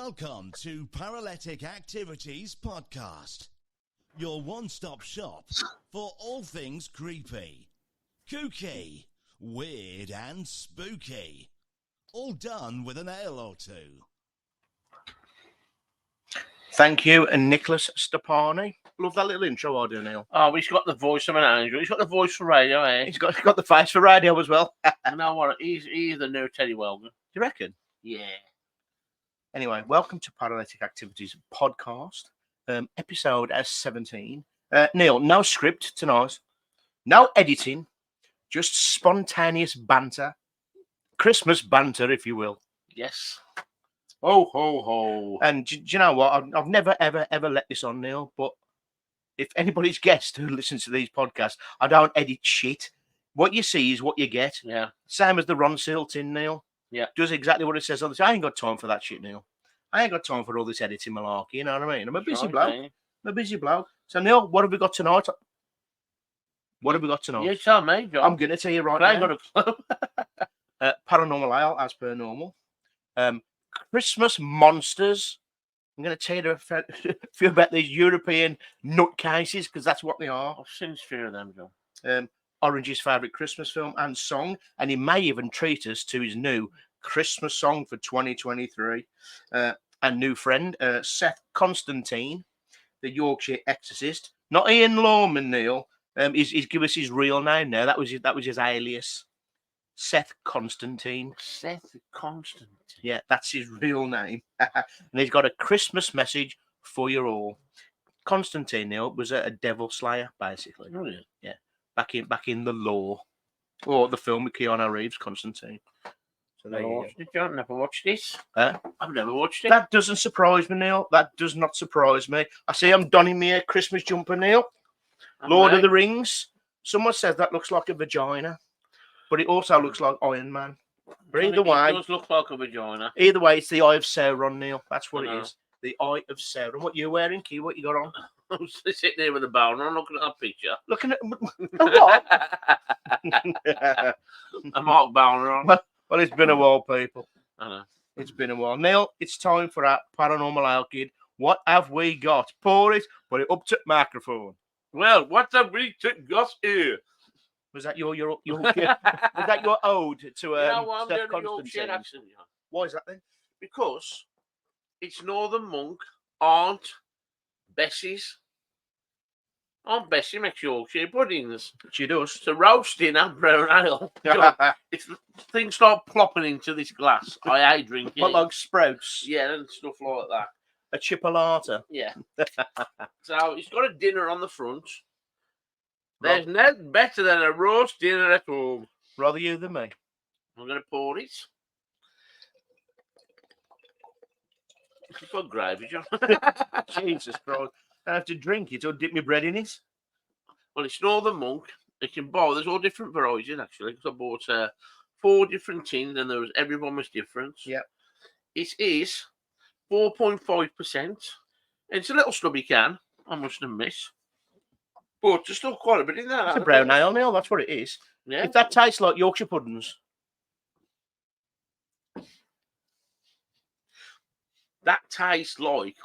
Welcome to Paralytic Activities Podcast, your one-stop shop for all things creepy, kooky, weird and spooky, all done with an ale or two. Thank you, and Nicholas Stepani. Love that little intro I do, Neil. Oh, he's got the voice of an angel. He's got the voice for radio, eh? He's got the face for radio as well. You know what? He's the new Teddy Welgan. You reckon? Yeah. Anyway, welcome to Paralytic Activities Podcast, episode 17. Neil, no script tonight, no editing, just spontaneous banter, Christmas banter, if you will. Yes. Ho, ho, ho. And do you know what? I've never, ever, ever let this on, Neil, but if anybody's guest who listens to these podcasts, I don't edit shit. What you see is what you get. Yeah. Same as the Ron Silton, Neil. Yeah. Does exactly what it says on this. I ain't got time for that shit, Neil. I ain't got time for all this editing malarkey, you know what I mean? I'm a busy bloke. Okay. I'm a busy bloke. So, Neil, what have we got tonight? What have we got tonight? You tell me, John. I'm going to tell you right I ain't now. got a clue. Paranormal Ale, as per normal. Christmas monsters. I'm going to tell you a few about these European nutcases, because that's what they are. I've seen a few of them, John. Orange's favourite Christmas film and song, and he may even treat us to his new Christmas song for 2023. And new friend, Seth Constantine, the Yorkshire exorcist. Not Ian Lawman, Neil. He's given us his real name now. That was his alias. Seth Constantine. Seth Constantine. Yeah, that's his real name. And he's got a Christmas message for you all. Constantine, Neil, was a devil slayer, basically. Oh, yeah. Yeah. Back in the law. Or the film with Keanu Reeves, Constantine. So there Never you watched it, John. Never watched this. Huh? I've never watched it. That doesn't surprise me, Neil. That does not surprise me. I see I'm donning me a Christmas jumper, Neil. Lord of the Rings. Someone says that looks like a vagina, but it also looks like Iron Man. But either way, It does look like a vagina. either way, it's the Eye of Sauron, Neil. That's what it is. The Eye of Sauron. What you wearing, Key? What you got on? I'm sitting there with a boner. I'm looking at that picture. Looking at what? A Mark Boner on. Well, it's been a while, people. I know. It's been a while. Neil, it's time for our Paranormal Ale Kid. What have we got? Pour it, put it up to the microphone. Well, what have we got here? Was that your was that your ode to I'm Seth doing a Yorkshire Constantine? accent. Yeah. Why is that then? Because it's Northern Monk, Aunt Bessie's. Aunt Bessie makes Yorkshire puddings. She does. So roasting and brown ale. It's things start plopping into this glass. I hate drinking. What, like sprouts? Yeah, and stuff like that. A chipolata. Yeah. So it's got a dinner on the front. There's nothing better than a roast dinner at home. Rather you than me. I'm going to pour it. It's got gravy, John. Jesus Christ. I have to drink it or dip my bread in it. Well, it's Northern Monk. You can buy. There's all different varieties actually. Because I bought 4 different tins, and everyone was different. Yeah. It is 4.5%. It's a little stubby can, I must admit. But there's still quite a bit in there. It's a brown ale, Neil. That's what it is. Yeah. If that tastes like Yorkshire puddings. That tastes like.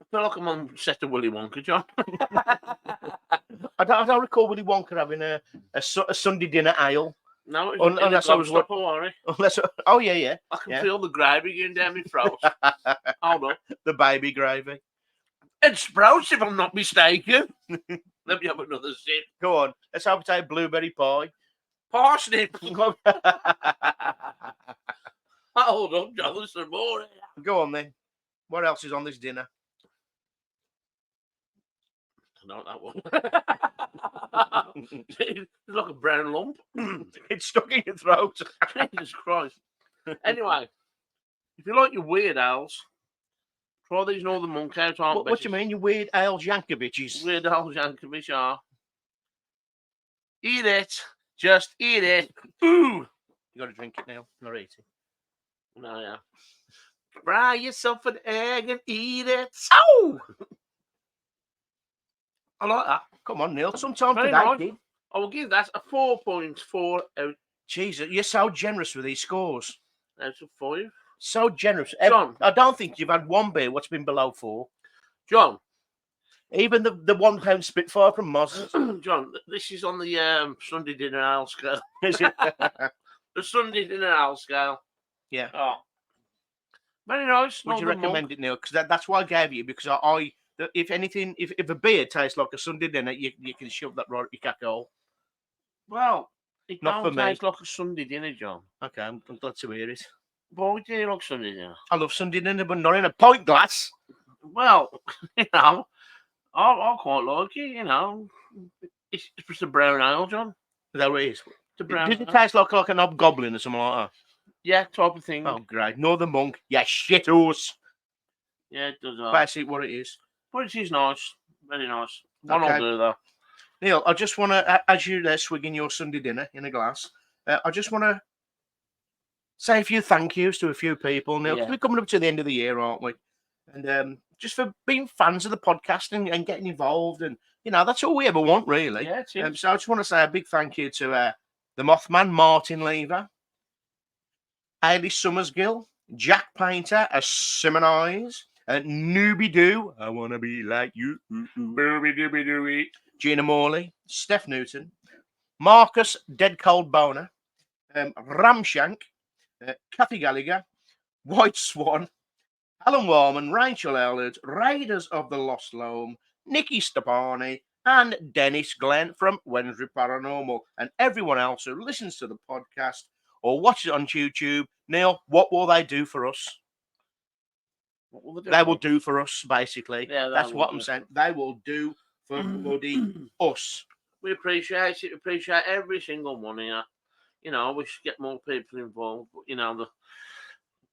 I feel like I'm on set of Willy Wonka, John. I don't recall Willy Wonka having a Sunday dinner ale. No, Unless I was unless oh yeah. I can feel the gravy going down my throat. Hold on. The baby gravy. And sprouts, if I'm not mistaken. Let me have another sip. Go on. Let's have a blueberry pie. Parsnip. Hold on, John. There's some more. Go on then. What else is on this dinner? Not that one. It's like a brown lump. It's stuck in your throat. Jesus Christ. Anyway, if you like your weird owls, try these Northern Monk out. What do you mean, you weird ale Jankovic's? Weird owls, Jankovic are. Eat it. Just eat it. Ooh. You got to drink it now, not eat it. No, yeah. Fry yourself an egg and eat it. Oh! I like that. Come on, Neil. Sometime Very today, nice. kid. I will give that a 4.4 out Jesus, you're so generous with these scores. of 5. So generous. John. I don't think you've had one beer what's been below 4. John, Even the £1 Spitfire from Moz. John, this is on the Sunday dinner ale scale. Is it? The Sunday dinner ale scale. Yeah. Oh, very nice. Would you Northern recommend Monk. it, Neil? Because that's why I gave you. Because if anything, if a beer tastes like a Sunday dinner, you can shove that right at your cackhole. Well, it Not for don't me. taste like a Sunday dinner, John. Okay, I'm glad to hear it. Why do you like Sunday dinner? I love Sunday dinner, but not in a pint glass. Well, you know, I quite like it, you know. It's just a brown ale, John. Is that what it is? It's a brown Does it ale. taste like an hobgoblin or something like Yeah, type of thing. that? Oh, great. Northern Monk. Yeah, shit horse. Yeah, it does. Basically what it is. But it is nice. Very nice. One Okay. will do, though. Neil, I just want to, as you're there swigging your Sunday dinner in a glass, I just want to say a few thank yous to a few people, Neil, because Yeah. we're coming up to the end of the year, aren't we? And just for being fans of the podcast and getting involved. And, you know, that's all we ever want, really. Yeah, it is. So I just want to say a big thank you to the Mothman, Martin Lever, Hayley Summersgill, Jack Painter, a Simonize, Newbie Doo, I want to be like you, Booby dooby dooby. Gina Morley, Steph Newton, Marcus Dead Cold Boner, Ramshank, Kathy Gallagher, White Swan, Alan Warman, Rachel Ellard, Raiders of the Lost Loam, Nikki Stapani, and Dennis Glenn from Wednesday Paranormal, and everyone else who listens to the podcast or watches it on YouTube. Neil, what will they do for us? What will they do? They will do for us, basically. Yeah, they That's will what do I'm for saying. They will do for bloody us. We appreciate it. We appreciate every single one here. You know, we should get more people involved. But, you know,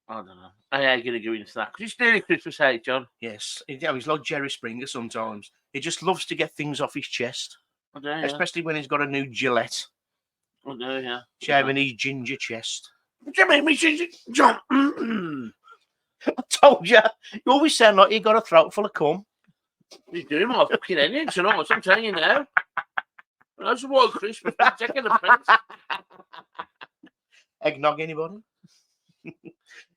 I don't know. I ain't going to go into that because it's nearly Christmas, hey, John. Yes. He's like Jerry Springer sometimes. He just loves to get things off his chest, I do, yeah. especially when he's got a new Gillette, I do, yeah. shaving his ginger chest. What do you mean, me, John? I told you. You always sound like you got a throat full of cum. He's doing my fucking ending tonight. I'm telling you now. That's what Christmas. Taking the prince. Eggnog, anybody?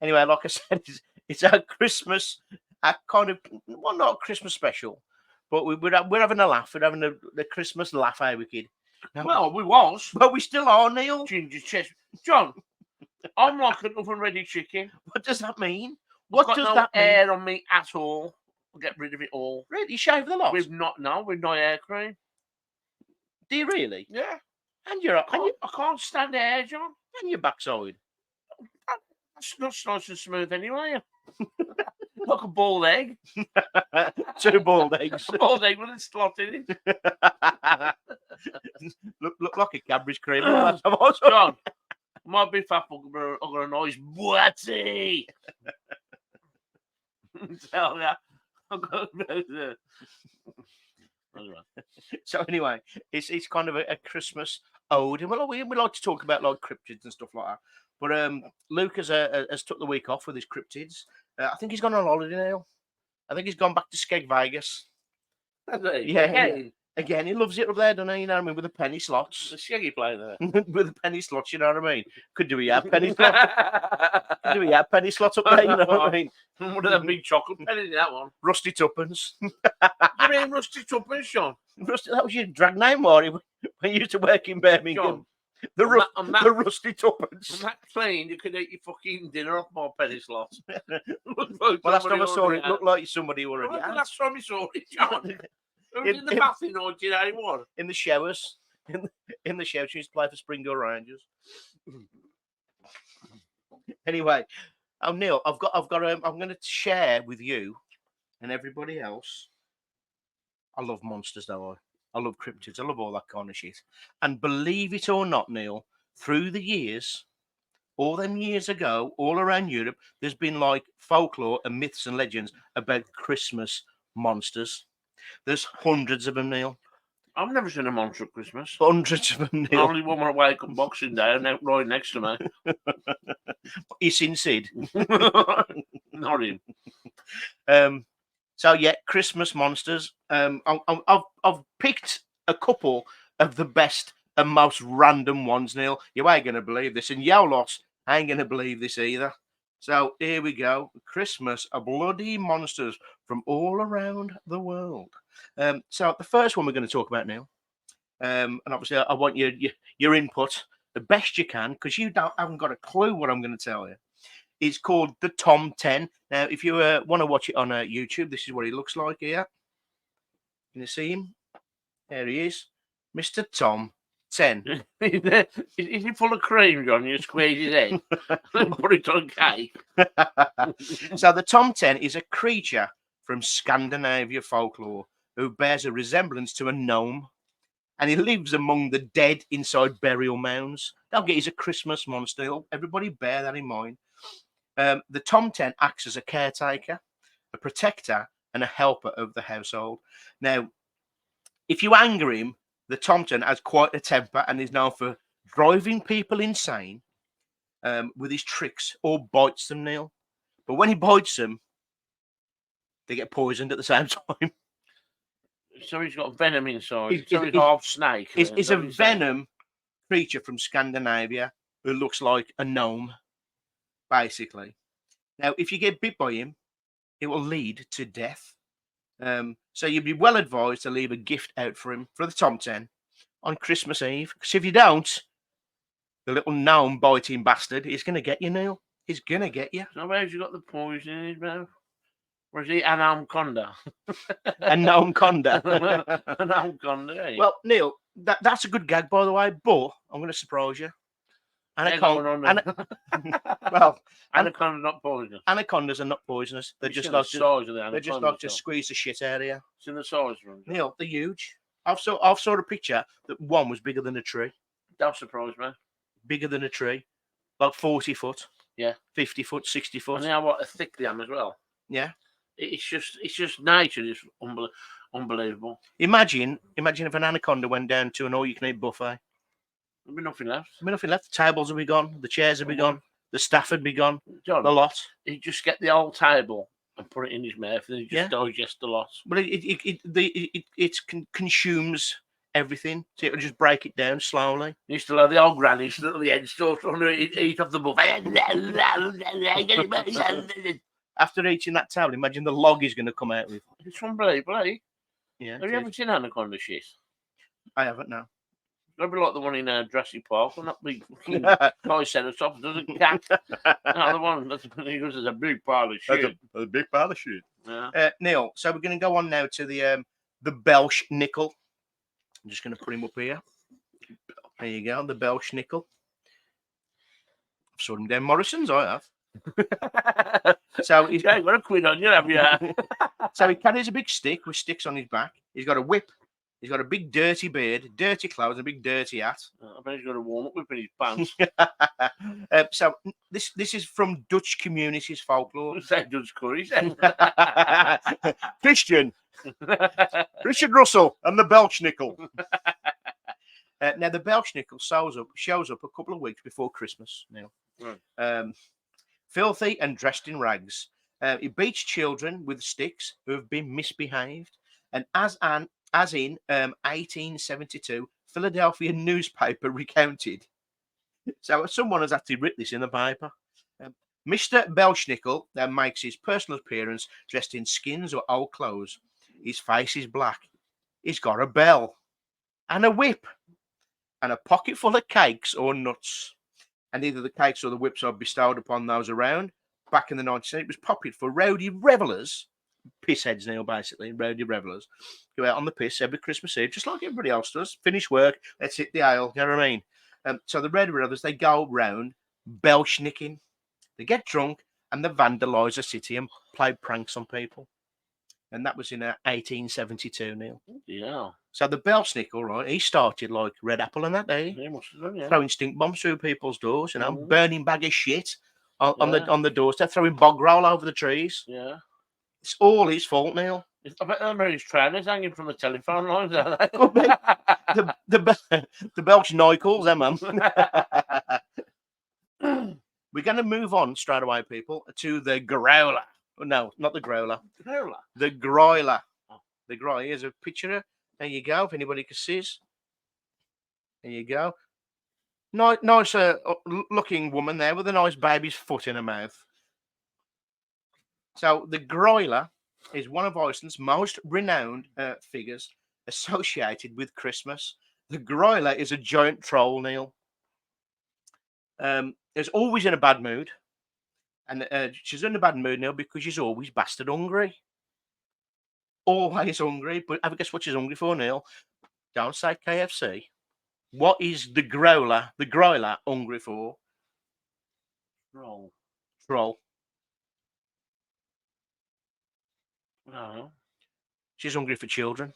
Anyway, like I said, it's our Christmas, our kind of, well, not a Christmas special, but we're having a laugh. We're having the Christmas laugh, eh, we kid? Well, we was. But we still are, Neil. Ginger chest. John, I'm like an oven ready chicken. What does that mean? I've What got does no that mean? hair on me at all. I'll get rid of it all. Really? Shave the lot? With no hair cream. Do you really? Yeah. And your I can't stand hair, John. and your backside. That's not nice and smooth anyway. Like a bald egg. 2 bald eggs. A bald egg with a slot in it. look like a Cadbury's cream. John, my big fat fucker, I've got a nice butty. Tell ya. I've got So anyway, it's kind of a Christmas ode, and we like to talk about like cryptids and stuff like that. But Luke has took the week off with his cryptids. I think he's gone on holiday now. I think he's gone back to Skeg Vegas. Yeah. Again, he loves it up there, doesn't he? You know what I mean? With the penny slots. The Shaggy play there. With the penny slots, you know what I mean? Could do we have penny slots? Could do we have penny slots up there, you know what I mean? One of them big chocolate pennies, that one. Rusty Tuppence. You mean Rusty Tuppence, John? Rusty, that was your drag name, Marty, when you used to work in Birmingham. John, The I'm Rusty Tuppence. that clean, you could eat your fucking dinner off my penny slots. Well, last time I saw it, looked like somebody already When was had. the last time you saw it, John? It was in the bath in 1981. In the showers. In the showers. She used to play for Springdale Rangers. Anyway, Neil, I'm going to share with you and everybody else. I love monsters, though. I love cryptids. I love all that kind of shit. And believe it or not, Neil, through the years, all them years ago, all around Europe, there's been like folklore and myths and legends about Christmas monsters. There's hundreds of them, Neil. I've never seen a monster at Christmas. Hundreds of them, Neil. Only one when I wake up Boxing Day and right next to me. He's in Sid. Not him. So yeah, Christmas monsters. I've picked a couple of the best and most random ones, Neil. You ain't gonna believe this, and yo lot ain't gonna believe this either. So here we go. Christmas, a bloody monsters from all around the world. So the first one we're going to talk about now, and obviously I want your input the best you can because you haven't got a clue what I'm going to tell you. It's called the Tom 10. Now, if you want to watch it on YouTube, this is what he looks like here. Can you see him? There he is, Mr. Tom 10. Is he full of cream, John? You squeeze his head and put it on cake. So the Tom 10 is a creature from Scandinavia folklore who bears a resemblance to a gnome, and he lives among the dead inside burial mounds. Don't get he's a Christmas monster. Everybody bear that in mind. The Tom 10 acts as a caretaker, a protector, and a helper of the household. Now, if you anger him, the Tom 10 has quite a temper and is known for driving people insane with his tricks or bites them, Neil. But when he bites them, they get poisoned at the same time. So he's got venom inside. So he's half snake. He's a venom creature from Scandinavia who looks like a gnome, basically. Now, if you get bit by him, it will lead to death. So you'd be well advised to leave a gift out for him for the Tom 10 on Christmas Eve. Because if you don't, the little gnome biting bastard is going to get you, Neil. He's going to get you. So where's he got the poison in his mouth? Or is he an anaconda? A gnome conda. An anaconda, eh? Well, Neil, that's a good gag, by the way, but I'm going to surprise you. Anacondas not poisonous. Anacondas are not poisonous. They're just like to squeeze the shit out of you. It's in the size room. Neil, they're huge. I've saw a picture that one was bigger than a tree. That surprised me. Bigger than a tree, like 40 foot. Yeah. 50 foot, 60 foot. And now what a thick they am as well. Yeah. It's just nature is unbelievable. Imagine if an anaconda went down to an all-you-can-eat buffet. There'd be nothing left. There'd be nothing left. The tables would be gone. The chairs would be gone. The staff would be gone. John, the lot. He'd just get the whole table and put it in his mouth, and he just digest the lot. But it consumes everything, so it'll just break it down slowly. You still have the old granny still at the end, still trying to eat off the buffet. After eating that table, imagine the log he's going to come out with. It's unbelievable, eh? Yeah. Have you ever seen anaconda shit? I haven't, no. It'll be like the one in Jurassic Park, and that big fucking Triceratops doesn't cat. No, the one that's there's a big pile of shit. A big pile of shit. Yeah. Neil, so we're going to go on now to the Belsh nickel. I'm just going to put him up here. There you go, the Belsh nickel. I've saw him down Morrison's, I have. So he's got a quid on you, have you? So he carries a big stick with sticks on his back. He's got a whip. He's got a big dirty beard, dirty clothes, a big dirty hat. I bet he's got a warm-up whip in his pants. So this is from Dutch communities folklore. Say Dutch curry. Christian, Richard Russell, and the Belch nickel. Now the Belch nickel shows up a couple of weeks before Christmas. Now, filthy and dressed in rags. He beats children with sticks who have been misbehaved, and as in 1872, Philadelphia newspaper recounted. So someone has actually written this in the paper. Mr. Belschnickel then makes his personal appearance dressed in skins or old clothes. His face is black. He's got a bell and a whip and a pocket full of cakes or nuts. And either the cakes or the whips are bestowed upon those around. Back in the 19th, it was popular for rowdy revellers, pissheads now, basically, rowdy revellers, go out on the piss every Christmas Eve, just like everybody else does. Finish work, let's hit the ale, you know what I mean? So the rowdy revellers, they go round belschnicking, they get drunk, and they vandalise the city and play pranks on people. And that was in 1872, Neil. Yeah. So the Belschnickel, right, he started like Red Apple and that day, throwing stink bombs through people's doors, you know, burning bag of shit on the doorstep, throwing bog roll over the trees. Yeah. It's all his fault, Neil. I bet them are his trainers hanging from the telephone lines, are they? Could be. The Belch Nichols, man. We're going to move on straight away, people, to the growler. No, not the growler. Growler? The groiler. The groiler. Here's a picture. There you go, if anybody can see. There you go. Nice looking woman there with a nice baby's foot in her mouth. So the Groiler is one of Iceland's most renowned figures associated with Christmas. The Groiler is a giant troll, Neil. Is always in a bad mood. And she's in a bad mood now because she's always bastard hungry. Always hungry. But have a guess what she's hungry for, Neil? Don't say KFC. What is the Groiler hungry for? Troll. No. She's hungry for children.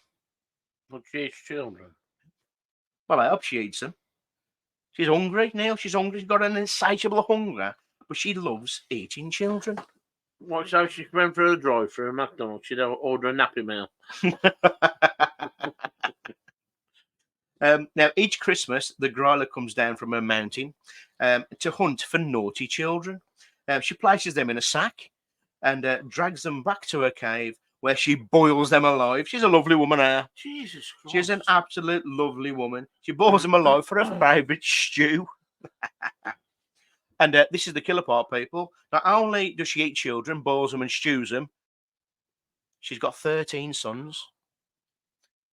But she eats children. Well, I hope she eats them. She's hungry, Neil. She's hungry. She's got an insatiable hunger, but she loves eating children. What, so she went through the drive-through at McDonald's, she'd order a nappy meal. Now, each Christmas, the Groiler comes down from her mountain to hunt for naughty children. She places them in a sack and drags them back to her cave, where she boils them alive. She's a lovely woman, her. Jesus Christ. She's an absolute lovely woman. She boils them alive for her favourite stew. And this is the killer part, people. Not only does she eat children, boils them and stews them, she's got 13 sons.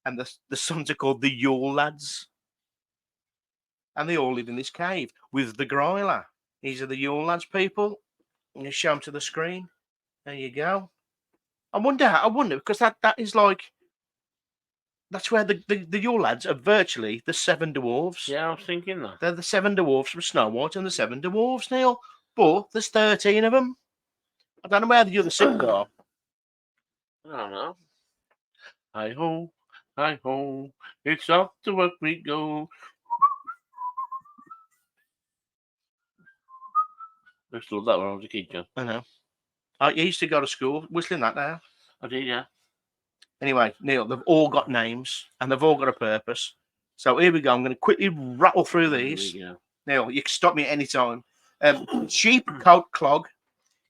And the sons are called the Yule lads. And they all live in this cave with the Groiler. These are the Yule lads, people. I'm going to show them to the screen. There you go. I wonder, because that is like, that's where the Yule lads are virtually the 7 dwarves. Yeah, I was thinking that. They're the 7 dwarves from Snow White and the 7 dwarves, Neil. But there's 13 of them. I don't know where the other 6 are. I don't know. Hi ho, it's off to work we go. I used to love that when I was a kid, John. I know. I used to go to school whistling that now. I did, yeah. Anyway, Neil, they've all got names and they've all got a purpose. So here we go. I'm going to quickly rattle through these. Neil, you can stop me at any time. Sheep Coat Clog.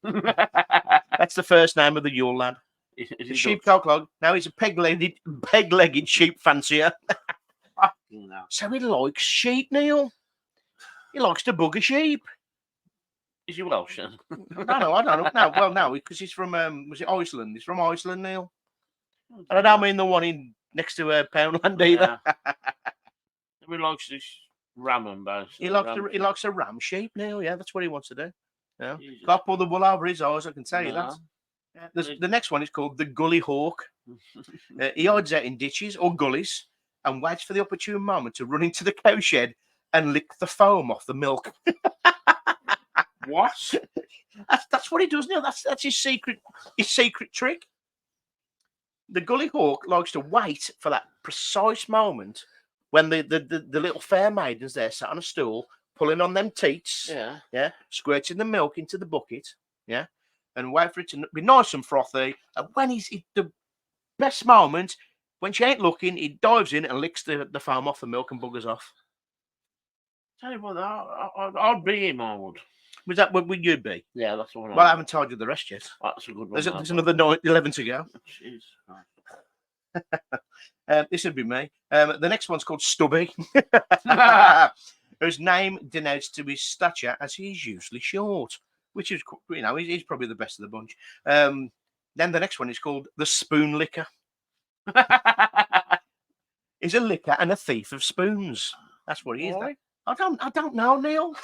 That's the first name of the Yule lad. Is Sheep Coat Clog. Now he's a peg-legged sheep fancier. No. So he likes sheep, Neil. He likes to bugger sheep. Is he Welsh then? I don't know. No, well, no, because he's from was it Iceland? He's from Iceland, Neil. And I don't mean the one in next to Poundland either. Yeah. He likes this ram and bass. He likes a ram sheep, Neil. Yeah, that's what he wants to do. Yeah. Can't pull the wool over his eyes, I can tell you that. Yeah. The next one is called the Gully Hawk. He hides out in ditches or gullies and waits for the opportune moment to run into the cow shed and lick the foam off the milk. What? That's what he does now. That's his secret trick. The Gully Hawk likes to wait for that precise moment when the little fair maidens there sat on a stool pulling on them teats, squirting the milk into the bucket, and wait for it to be nice and frothy. And when the best moment, when she ain't looking, he dives in and licks the foam off the milk and buggers off. Tell you what, I'd be him, I would. Was that what would you be? Yeah, that's the one. Well, I haven't told you the rest yet. That's a good one. There's another 11 to go. Jeez. This would be me. The next one's called Stubby, whose name denotes to his stature, as he's usually short, which is, he's probably the best of the bunch. Then the next one is called the Spoon Licker. He's a licker and a thief of spoons. That's what he is. I don't know, Neil.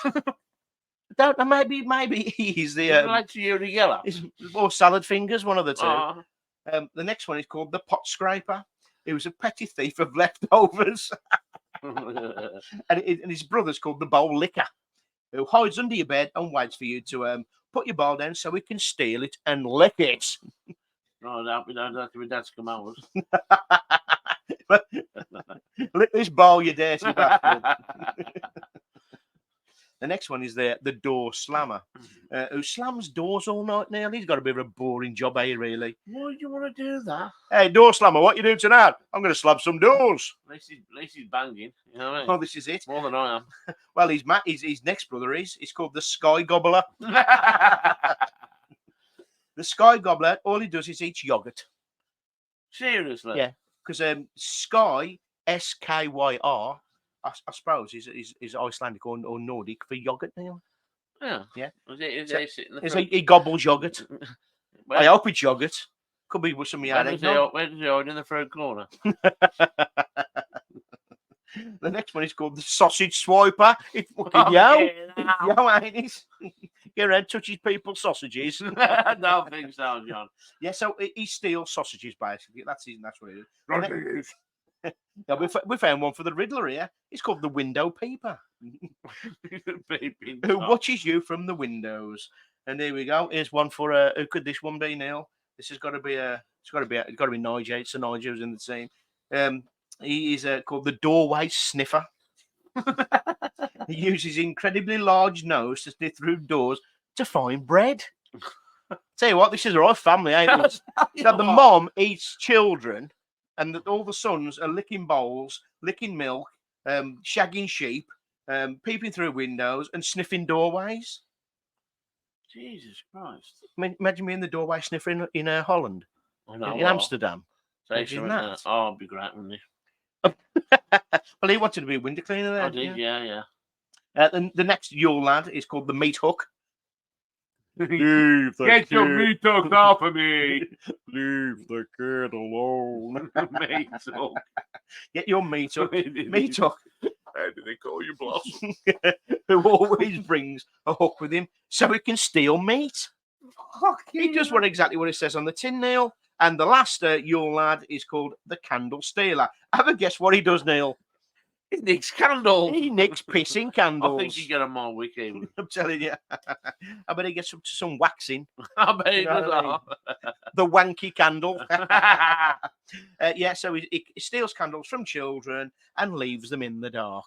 I don't know. Maybe he's the like to Yuri Geller. Or salad fingers, one of the two. The next one is called the Pot Scraper. He was a petty thief of leftovers. and his brother's called the Bowl Licker, who hides under your bed and waits for you to put your bowl down so he can steal it and lick it. No, that's come out. Lick this bowl, you dirty bastard. The next one is the Door Slammer, who slams doors all night now. He's got a bit of a boring job, really. Why do you want to do that? Hey, Door Slammer, what you doing tonight? I'm going to slam some doors. At least he's banging. You know what I mean? Oh, this is it. More than I am. Well, his next brother is called the Sky Gobbler. The Sky Gobbler, all he does is eat yogurt. Seriously? Yeah, because Sky, S-K-Y-R, I suppose is Icelandic or Nordic for yogurt, Neil. Yeah. Yeah. He gobbles yogurt. I hope it's yogurt. Could be with some Where does eggnog. he hide in the front corner? The next one is called the sausage swiper. It's fucking Oh, yo. yeah, Yo, ain't it? Get around, touches people's sausages. I don't think so, John. Yeah, so he steals sausages, basically. That's what it is. And then- yeah, we found one for the Riddler here. It's called the window peeper. Who watches you from the windows? And here we go. Here's one for who could this one be, Neil? This has got to be it's got to be Nigel. It's a Nigel who's in the team. He is called the doorway sniffer. He uses his incredibly large nose to sniff through doors to find bread. Tell you what, this is a right family, ain't it? So the mom eats children, and all the sons are licking bowls, licking milk, shagging sheep, peeping through windows, and sniffing doorways. Jesus Christ. Imagine me in the doorway sniffer in Holland, in Amsterdam. Say something like that. Oh, it'd be great, wouldn't it? Well, he wanted to be a window cleaner there. I did, yeah. The next Yule lad is called the meat hook. Get your meat hook off of me. Leave the kid alone. Meat hook. Get your meat hook. Meat hook. How do they call you, boss? Who always brings a hook with him so he can steal meat. He does exactly what it says on the tin, Neil. And the last Yule lad is called the candle stealer. Have a guess what he does, Neil? He nicks candles. He nicks pissing candles. I think you get them all weekend. I'm telling you. I bet he gets some waxing. I bet he does. I mean? The wanky candle. Yeah, so he steals candles from children and leaves them in the dark.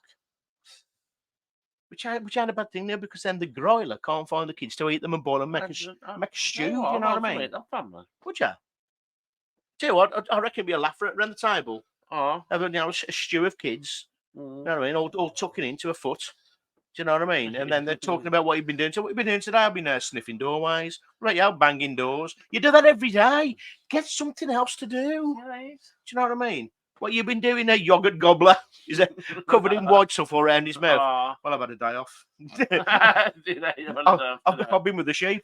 Which ain't a bad thing, Neil, because then the groiler can't find the kids to eat them and boil them, make a stew. Do you know what I mean? Would you? Tell you what, I reckon it'd be a laugh around the table. Oh. Have a stew of kids. You know what I mean? All tucking into a foot. Do you know what I mean? And then they're talking about what you've been doing. So what you've been doing today? I've been sniffing doorways. Right, yeah, banging doors. You do that every day. Get something else to do. Right. Do you know what I mean? What you've been doing, a yogurt gobbler? Is it covered in white stuff all around his mouth? Oh. Well, I've had a day off. I've been with the sheep.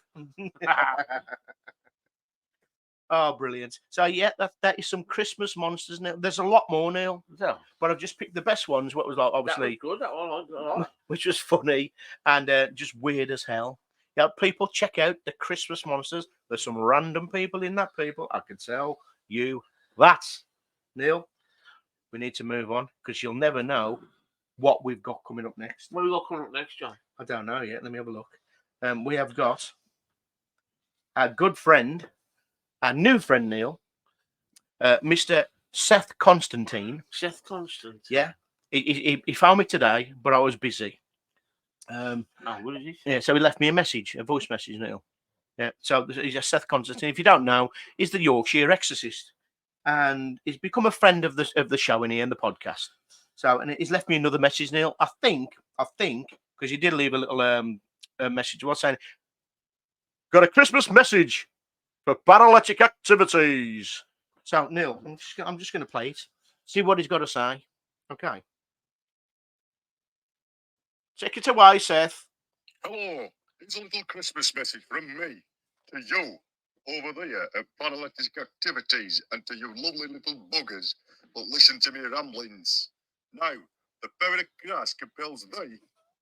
Oh, brilliant. So, yeah, that is some Christmas monsters, Neil. There's a lot more, Neil. Yeah. But I've just picked the best ones. What was like, obviously, That was good. That one, which was funny and just weird as hell. Yeah, people, check out the Christmas monsters. There's some random people in that, people. I can tell you that. Neil, we need to move on because you'll never know what we've got coming up next. What have we got coming up next, John? I don't know yet. Let me have a look. We have got our good friend, our new friend, Neil, Mr. Seth Constantine. Seth Constantine. Yeah. He found me today, but I was busy. What is he? Yeah, so he left me a voice message, Neil. Yeah, so he's a Seth Constantine. If you don't know, he's the Yorkshire exorcist, and he's become a friend of the show and the podcast. So, and he's left me another message, Neil. I think, because he did leave a little a message. What's saying? Got a Christmas message for paralytic activities. So, Neil, I'm just going to play it. See what he's got to say. Okay. Take it away, Seth. Hello, it's a little Christmas message from me to you over there at Paralytic Activities and to you lovely little buggers that listen to me ramblings. Now, the power of Christ compels thee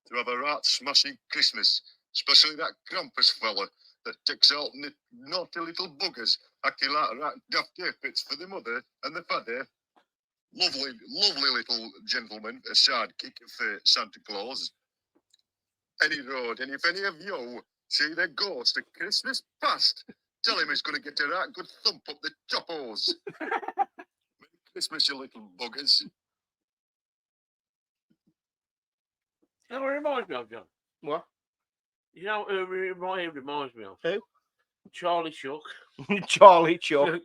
to have a rat smashing Christmas, especially that Krampus fella that takes out naughty little buggers acting like rat daft pits for the mother and the father. Lovely little gentleman, a sidekick for Santa Claus. Any road, and if any of you see the ghost of Christmas past, tell him he's going to get a right good thump up the toppos. Merry Christmas, you little buggers. You know what it reminds me of, John? What? You know who it reminds me of? Who? Charlie Chuck. Charlie Chuck.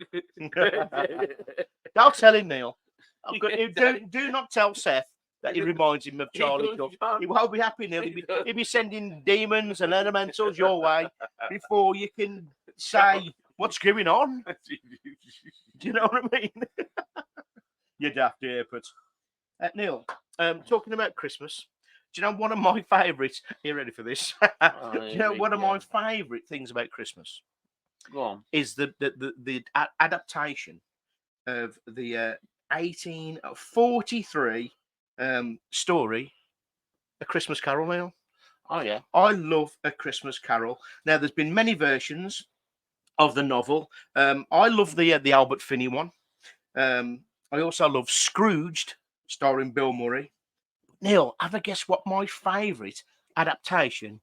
Don't tell him, Neil. Do not tell Seth that he reminds him of Charlie Chuck. He won't be happy, Neil. He'll be sending demons and elementals your way before you can say what's going on. Do you know what I mean? You daft airport. Neil, talking about Christmas, do you know one of my favourites? Are you ready for this? Do you know one of my favourite things about Christmas? Go on. is the adaptation of the 1843 story, A Christmas Carol. Now, Oh yeah. I love A Christmas Carol. Now, there's been many versions of the novel. I love the Albert Finney one. I also love Scrooged, starring Bill Murray. Neil, have a guess what my favourite adaptation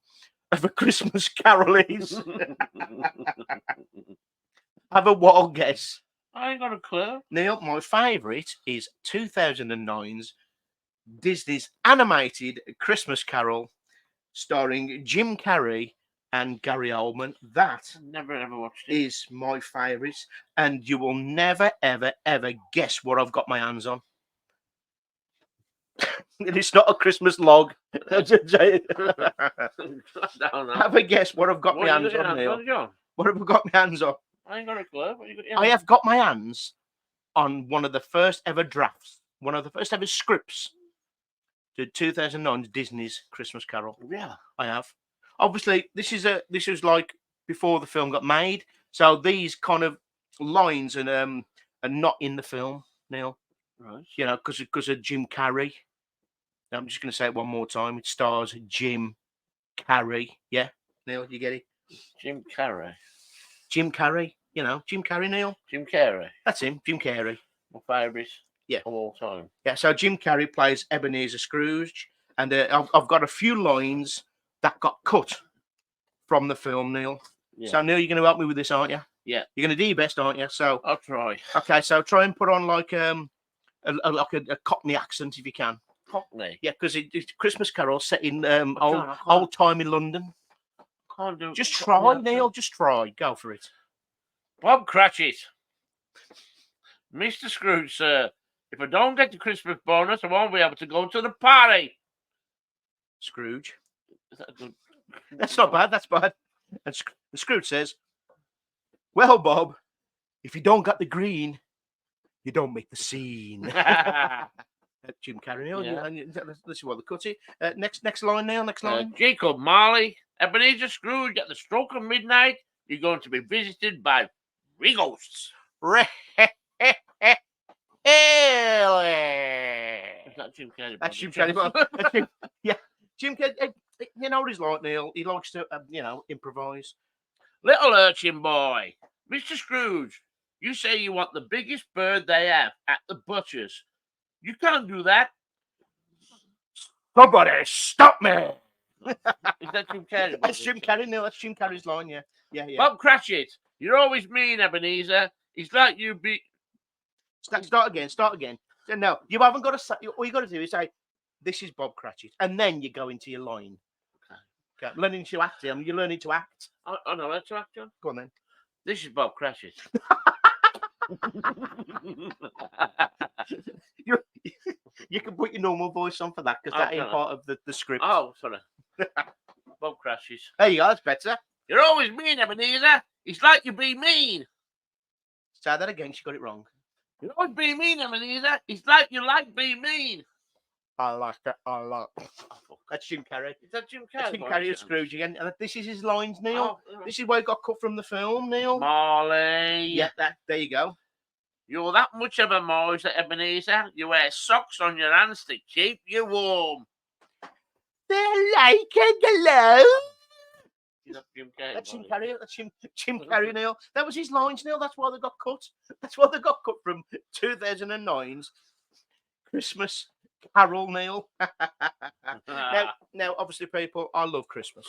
of A Christmas Carol is? Have a wild guess. I ain't got a clue. Neil, my favourite is 2009's Disney's animated Christmas Carol, starring Jim Carrey and Gary Oldman. That Never ever watched it. is my favourite, and you will never, ever, ever guess what I've got my hands on. It's not a Christmas log. Have a guess what I've got my hands on, Neil. What have I got my hands on? I ain't got a clue. What you got your I have got my hands on one of the first ever drafts, one of the first ever scripts to 2009 Disney's Christmas Carol. Yeah. I have. Obviously, this was like before the film got made, so these kind of lines and are not in the film, Neil. Right. You know, because of Jim Carrey. I'm just going to say it one more time. It stars Jim Carrey. Yeah, Neil, you get it? Jim Carrey. Jim Carrey. You know, Jim Carrey, Neil. Jim Carrey. That's him, Jim Carrey. My favourite. Yeah. Of all time. Yeah, so Jim Carrey plays Ebenezer Scrooge, and I've got a few lines that got cut from the film, Neil. Yeah. So, Neil, you're going to help me with this, aren't you? Yeah. You're going to do your best, aren't you? So, I'll try. okay, so try and put on like a Cockney accent if you can. Cockney. Yeah, because it's Christmas Carol set in can't. old time in London. Can't do. Just Cockney try, accent. Neil. Just try. Go for it. Bob Cratchit. Mr. Scrooge, sir. If I don't get the Christmas bonus, I won't be able to go to the party. Scrooge. Is that good? That's not bad. That's bad. And Scrooge says, "Well, Bob, if you don't got the green, you don't make the scene." Jim Carrey. Neil, Yeah. This is what the cut it. Next line, Neil. Next line. Jacob Marley, Ebenezer Scrooge, at the stroke of midnight, you're going to be visited by three ghosts. Is that Jim Carrey? That's Jim Carrey. Yeah, Jim Carrey. You know what he's like, Neil. He likes to, improvise. Little urchin boy, Mr. Scrooge, you say you want the biggest bird they have at the butcher's. You can't do that. Somebody stop me! Is that Jim Carrey? That's Jim Carrey, Neil. That's Jim Carrey's line. Yeah. Bob Cratchit, you're always mean, Ebenezer. It's like you be. Start again. No, you haven't got to say. All you got to do is say, "This is Bob Cratchit," and then you go into your line. Okay. Learning to act. You're learning to act. I know how to act, John. Go on then. This is Bob Cratchit. You can put your normal voice on for that because that ain't part of the script. Oh, sorry. Bob Cratchit. There you go. That's better. You're always mean, Ebenezer. It's like you be mean. Say that again. She got it wrong. You're always being mean, Ebenezer. It's like you like being mean. I like that. I like. That's Jim Carrey. Is that Jim Carrey? That's Jim Carrey as Scrooge again. And this is his lines, Neil. Oh, This is where it got cut from the film, Neil. Marley. Yeah, there you go. You're that much of a miser, Ebenezer. You wear socks on your hands to keep you warm. They're like a glove. Is that Jim Carrey? That's Jim Carrey. That's Jim Carrey, Neil. That was his lines, Neil. That's why they got cut. That's why they got cut from 2009's Christmas Carol, Neil. now, obviously, people, I love Christmas.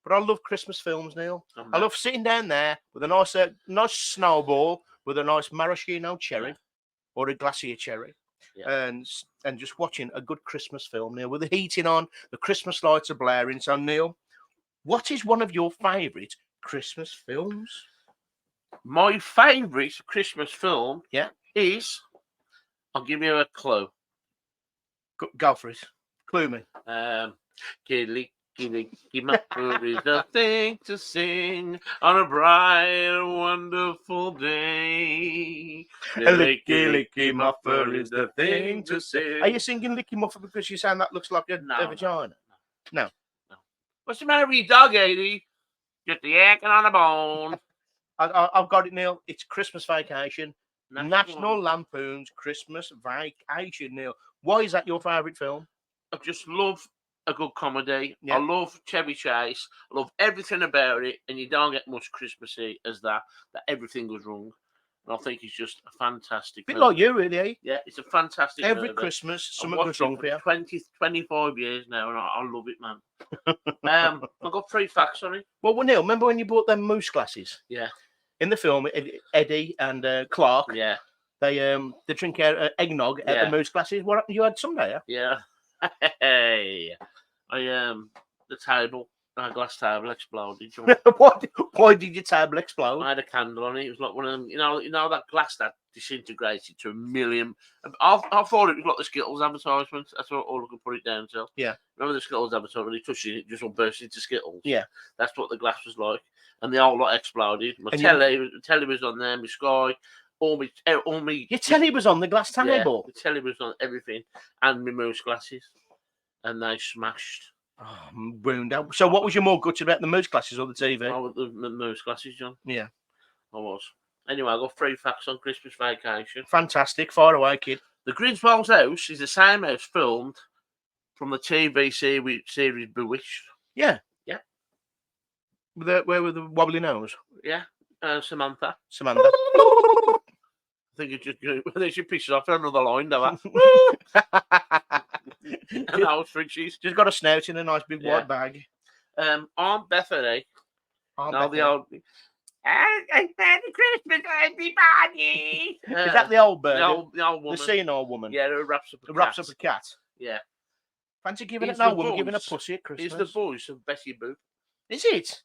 But I love Christmas films, Neil. I love sitting down there with a nice snowball with a nice maraschino cherry or a glacier cherry. Yeah. And just watching a good Christmas film, Neil, with the heating on, the Christmas lights are blaring. So, Neil, what is one of your favourite Christmas films? My favourite Christmas film is, I'll give you a clue. Go for it. Clue me. Gilly, my foot is the thing to sing on a bright, wonderful day. Licky, my fur is the thing to sing. Are you singing Licky Muffer because you sound that looks like a vagina? No. What's the matter with your dog, Eddie? Just the acting on the bone. I've got it, Neil. It's Christmas Vacation. National Lampoon's Christmas Vacation, Neil. Why is that your favourite film? I just love a good comedy. Yeah. I love Chevy Chase. I love everything about it, and you don't get much Christmassy as that everything goes wrong. And I think it's just a fantastic Bit film. like you, really, eh? Yeah, it's a fantastic Every movie. Christmas, I've something watched goes wrong it for you. 20, 25 years now, and I love it, man. I've got 3 facts on it. Well, Neil, remember when you bought them moose glasses? Yeah. In the film, Eddie and Clark, Yeah. they drink eggnog at Yeah. the moose glasses. What happened? You had some there? Yeah. Hey. The table, our glass table exploded. Why did your table explode? I had a candle on it. It was like one of them, you know that glass that disintegrated to a million. I thought it was like the Skittles advertisement. That's all I could put it down to. Yeah. Remember the Skittles advertisement? When you touched it, it just all burst into Skittles. Yeah. That's what the glass was like. And the whole lot exploded. My And telly was on there, my Sky, all me. Your telly was on the glass table. The telly was on everything, and my moose glasses, and they smashed. Oh, I'm wound out. So, what was you more gutted about, the moose glasses or the TV? Oh, the moose glasses, John. Yeah. I was. Anyway, I got 3 facts on Christmas Vacation. Fantastic. Far away, kid. The Griswold's house is the same house filmed from the TV series Bewitched. Yeah. Yeah. Where were the wobbly nose? Yeah. Samantha. Samantha. I think it's just they should piss it off for another line, though. And that was Fridges. Just got a snout in a nice big Yeah. white bag. Aunt Bethany. Aunt Now Bethany. the old. Merry Christmas, everybody. Is that the old bird? the old woman? The senile woman? Yeah, who wraps up a Who wraps cat. up a cat. Yeah. Fancy giving He's it no the woman giving a voice. pussy at Christmas. He's the voice of Bessie Boop. Is it?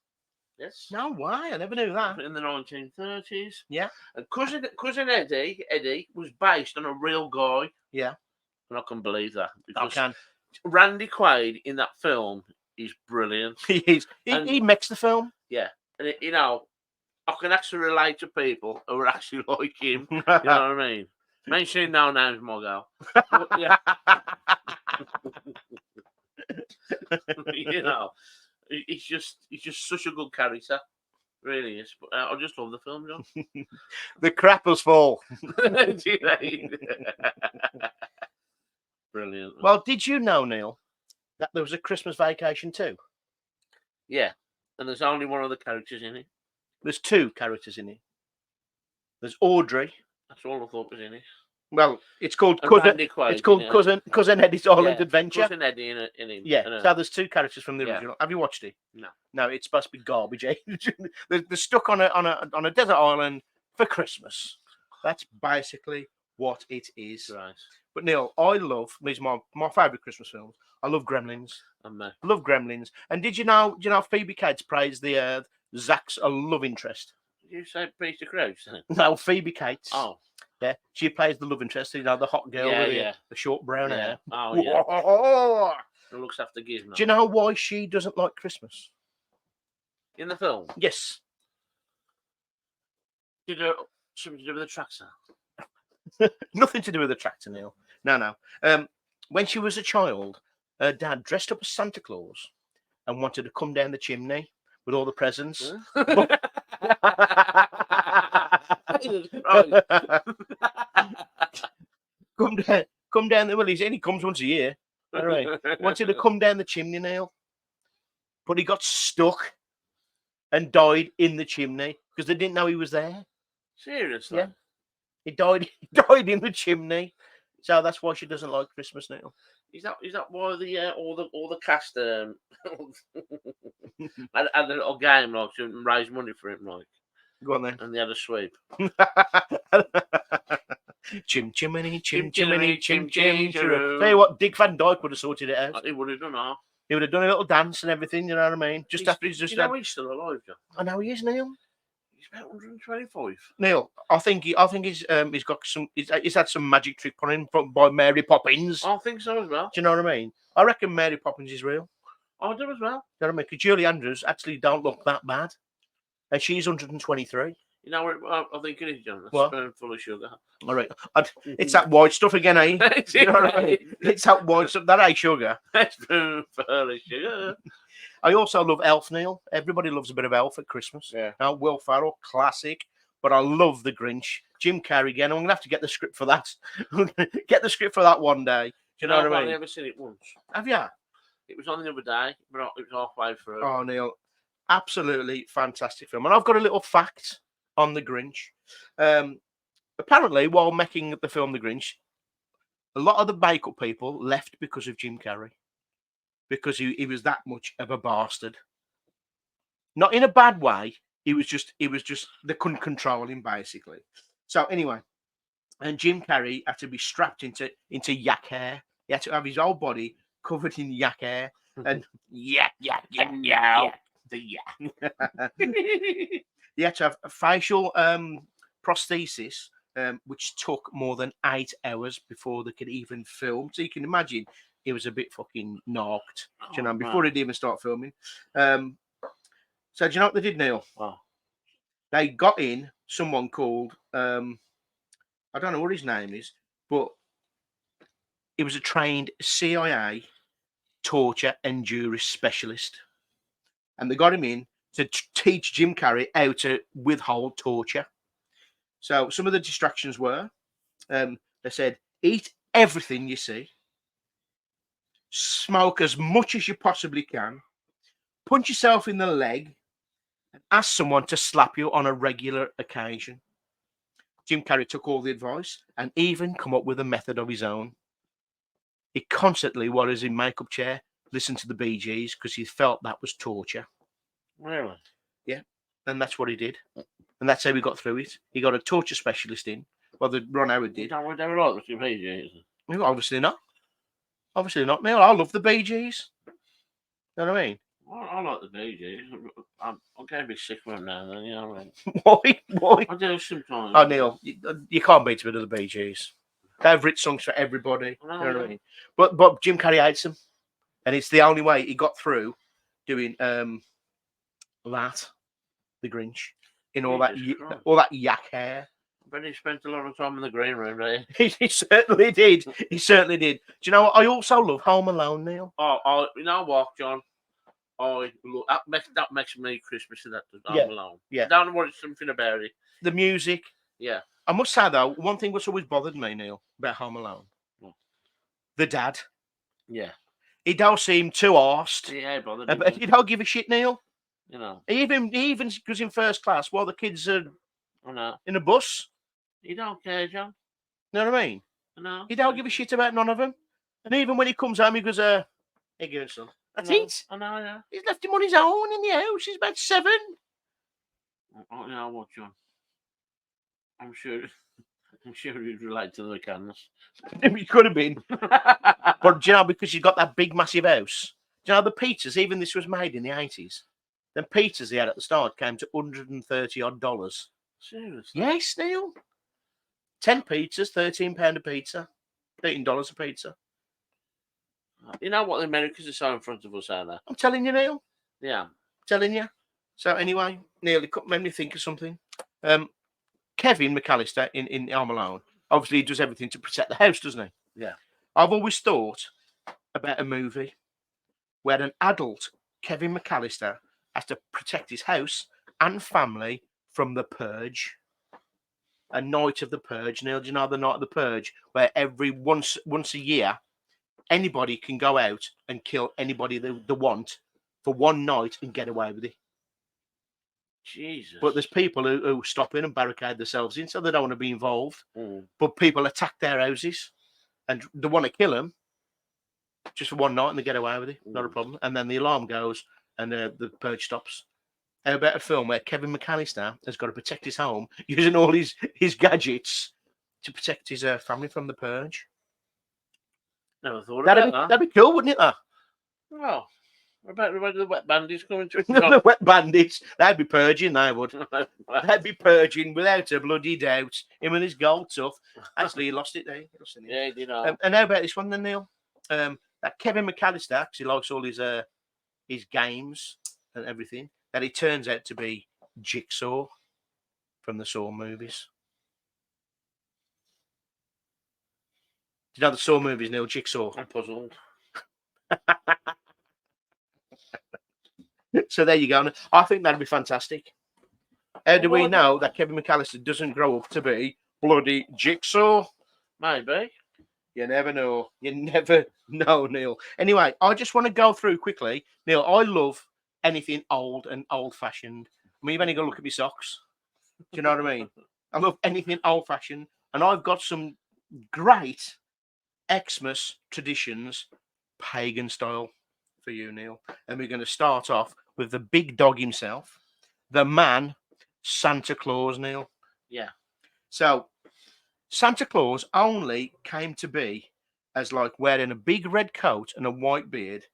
Yes. No way. I never knew that. In the 1930s. Yeah. And cousin Eddie was based on a real guy. Yeah. And I can believe that. I Because can. Randy Quaid in that film is brilliant. He is. And- He makes the film. Yeah. And, I can actually relate to people who are actually like him. You know what I mean? Mentioning no names, my girl. But, yeah. He's just such a good character. Really is. But I just love the film, John. The crappers fall. Brilliant. Well, did you know, Neil, that there was a Christmas Vacation too? Yeah. And there's only one of the characters in it. There's 2 characters in it. There's Audrey. That's all I thought was in it. Well, it's called And cousin. Randy Quaid, It's called yeah. cousin Eddie's Island Yeah, Adventure. Cousin Eddie in him. Yeah. I know. So there's 2 characters from the Yeah. original. Have you watched it? No. No, it's supposed to be garbage. Eh? They're stuck on a desert island for Christmas. That's basically what it is. Right. But Neil, I love these my favourite Christmas films. I love Gremlins. And I love Gremlins. And did you know Phoebe Cates plays the Zach's love interest? Did you say Peter Crouch? No, Phoebe Cates. Oh. Yeah, she plays the love interest. The hot girl Yeah, with yeah. the short brown Yeah. hair. Oh, yeah. Whoa. It looks after Gizmo. Do you know why she doesn't like Christmas? In the film? Yes. Did it something to do with the tractor? Nothing to do with the tractor, Neil. No. When she was a child, her dad dressed up as Santa Claus and wanted to come down the chimney with all the presents. Come down. Well, he comes once a year. All right. Wanted to come down the chimney, Neil, but he got stuck and died in the chimney because they didn't know he was there. Seriously? Yeah. He died. He died in the chimney. So that's why she doesn't like Christmas now. Is that why the all the cast had a little game like to raise money for him, like, Go on then. and they had a sweep? Chim chimney, chim chimney, chimney, chim chim chim. chiroo. Tell you what, Dick Van Dyke would have sorted it out. He would have done that. He would have done a little dance and everything. You know what I mean? Just after he's just. You know he's still alive, John. I know he is, Neil. He's about 125. Neil, I think he's got some. He's had some magic trick on him by Mary Poppins. I think so as well. Do you know what I mean? I reckon Mary Poppins is real. I do as well. Do you know what I mean? Because Julie Andrews actually don't look that bad, and she's 123. You know what I think it is, John? A What? spoonful of sugar. All right, it's that white stuff again, eh? You know what I mean? It's that white stuff. That ain't sugar. A spoonful of sugar. I also love Elf, Neil. Everybody loves a bit of Elf at Christmas. Yeah. Now, Will Ferrell, classic. But I love The Grinch. Jim Carrey again. I'm going to have to get the script for that. Get the script for that one day. Do you know what I mean? I've never seen it once. Have you? It was on the other day, but it was halfway through. Oh, Neil. Absolutely fantastic film. And I've got a little fact on The Grinch. Apparently, while making the film The Grinch, a lot of the makeup people left because of Jim Carrey. Because he was that much of a bastard. Not in a bad way. He was just they couldn't control him, basically. So anyway, and Jim Carrey had to be strapped into yak hair. He had to have his whole body covered in yak hair and yak. The yak. He had to have a facial prosthesis, which took more than 8 hours before they could even film. So you can imagine he was a bit fucking knocked, you know, before he'd even start filming. So do you know what they did, Neil? Oh. They got in someone called I don't know what his name is, but he was a trained CIA torture and jury specialist, and they got him in to teach Jim Carrey how to withhold torture. So some of the distractions were, they said, eat everything you see, smoke as much as you possibly can, punch yourself in the leg, and ask someone to slap you on a regular occasion. Jim Carrey took all the advice and even come up with a method of his own. He constantly, while he was in makeup chair, listened to the Bee Gees because he felt that was torture. Really? Yeah, and that's what he did. And that's how he got through it. He got a torture specialist in. Well, Ron Howard did. They were like the Bee Gees. Well, obviously not. Obviously not, Neil. I love the Bee Gees. You know what I mean? I like the Bee Gees. I'm going to be sick of them now and then, you know what I mean? Why? I do sometimes. Oh, Neil, you can't beat a bit of the Bee Gees. They've written songs for everybody. You know what I mean? But Jim Carrey hates them. And it's the only way he got through doing The Grinch, in all that yak hair. But he spent a lot of time in the green room, right? He certainly did. He certainly did. Do you know what? I also love Home Alone, Neil. Oh, you know what, John? That makes me Christmas in that Home Alone. Yeah. I don't know what it's something about it. The music. Yeah. I must say, though, one thing that's always bothered me, Neil, about Home Alone. What? The dad. Yeah. He don't seem too arsed. Yeah, bothered. But he don't give a shit, Neil. You know. He even goes in first class while the kids are in a bus. You don't care, John. You know what I mean? No. He don't give a shit about none of them. And even when he comes home, he goes, "Here you go, son. That's it. I know, yeah. He's left him on his own in the house. He's about 7. You know what, John? I'm sure he'd relate to the cans. He could have been. But do you know, because you've got that big, massive house, do you know the pizzas, even this was made in the 80s, the pizzas he had at the start came to $130 odd. Seriously? Yes, Neil. 10 pizzas, £13 a pizza, $13 a pizza. You know what the Americans are so in front of us, are they? I'm telling you, Neil. Yeah. I'm telling you. So anyway, Neil, it made me think of something. Kevin McAllister in Home Alone, obviously he does everything to protect the house, doesn't he? Yeah. I've always thought about a movie where an adult Kevin McAllister has to protect his house and family from the purge. A night of the purge. Neil, do you know the night of the purge, where every once a year anybody can go out and kill anybody they want for one night and get away with it? Jesus. But there's people who stop in and barricade themselves in, so they don't want to be involved. But people attack their houses and they want to kill them just for one night and they get away with it. Not a problem. And then the alarm goes and the purge stops. How about a film where Kevin McAllister has got to protect his home using all his gadgets to protect his family from the purge? Never thought about that. That'd be cool, wouldn't it? Well, what about the wet bandits coming to The wet bandits, they'd be purging, they would. They'd be purging without a bloody doubt. Him and his gold tough. Actually, he lost it there. Yeah, he did. And how about this one then, Neil? That Kevin McAllister, because he likes all his games and everything, that he turns out to be Jigsaw from the Saw movies. Do you know the Saw movies, Neil? Jigsaw. I'm puzzled. So there you go. I think that'd be fantastic. How do we Well, know that Kevin McAllister doesn't grow up to be bloody Jigsaw? Maybe. You never know. You never know, Neil. Anyway, I just want to go through quickly. Neil, I love anything old and old-fashioned. I mean, you've only got to look at my socks. Do you know what I mean? I love anything old-fashioned. And I've got some great Xmas traditions, pagan style, for you, Neil. And we're going to start off with the big dog himself, the man, Santa Claus, Neil. Yeah. So Santa Claus only came to be as like wearing a big red coat and a white beard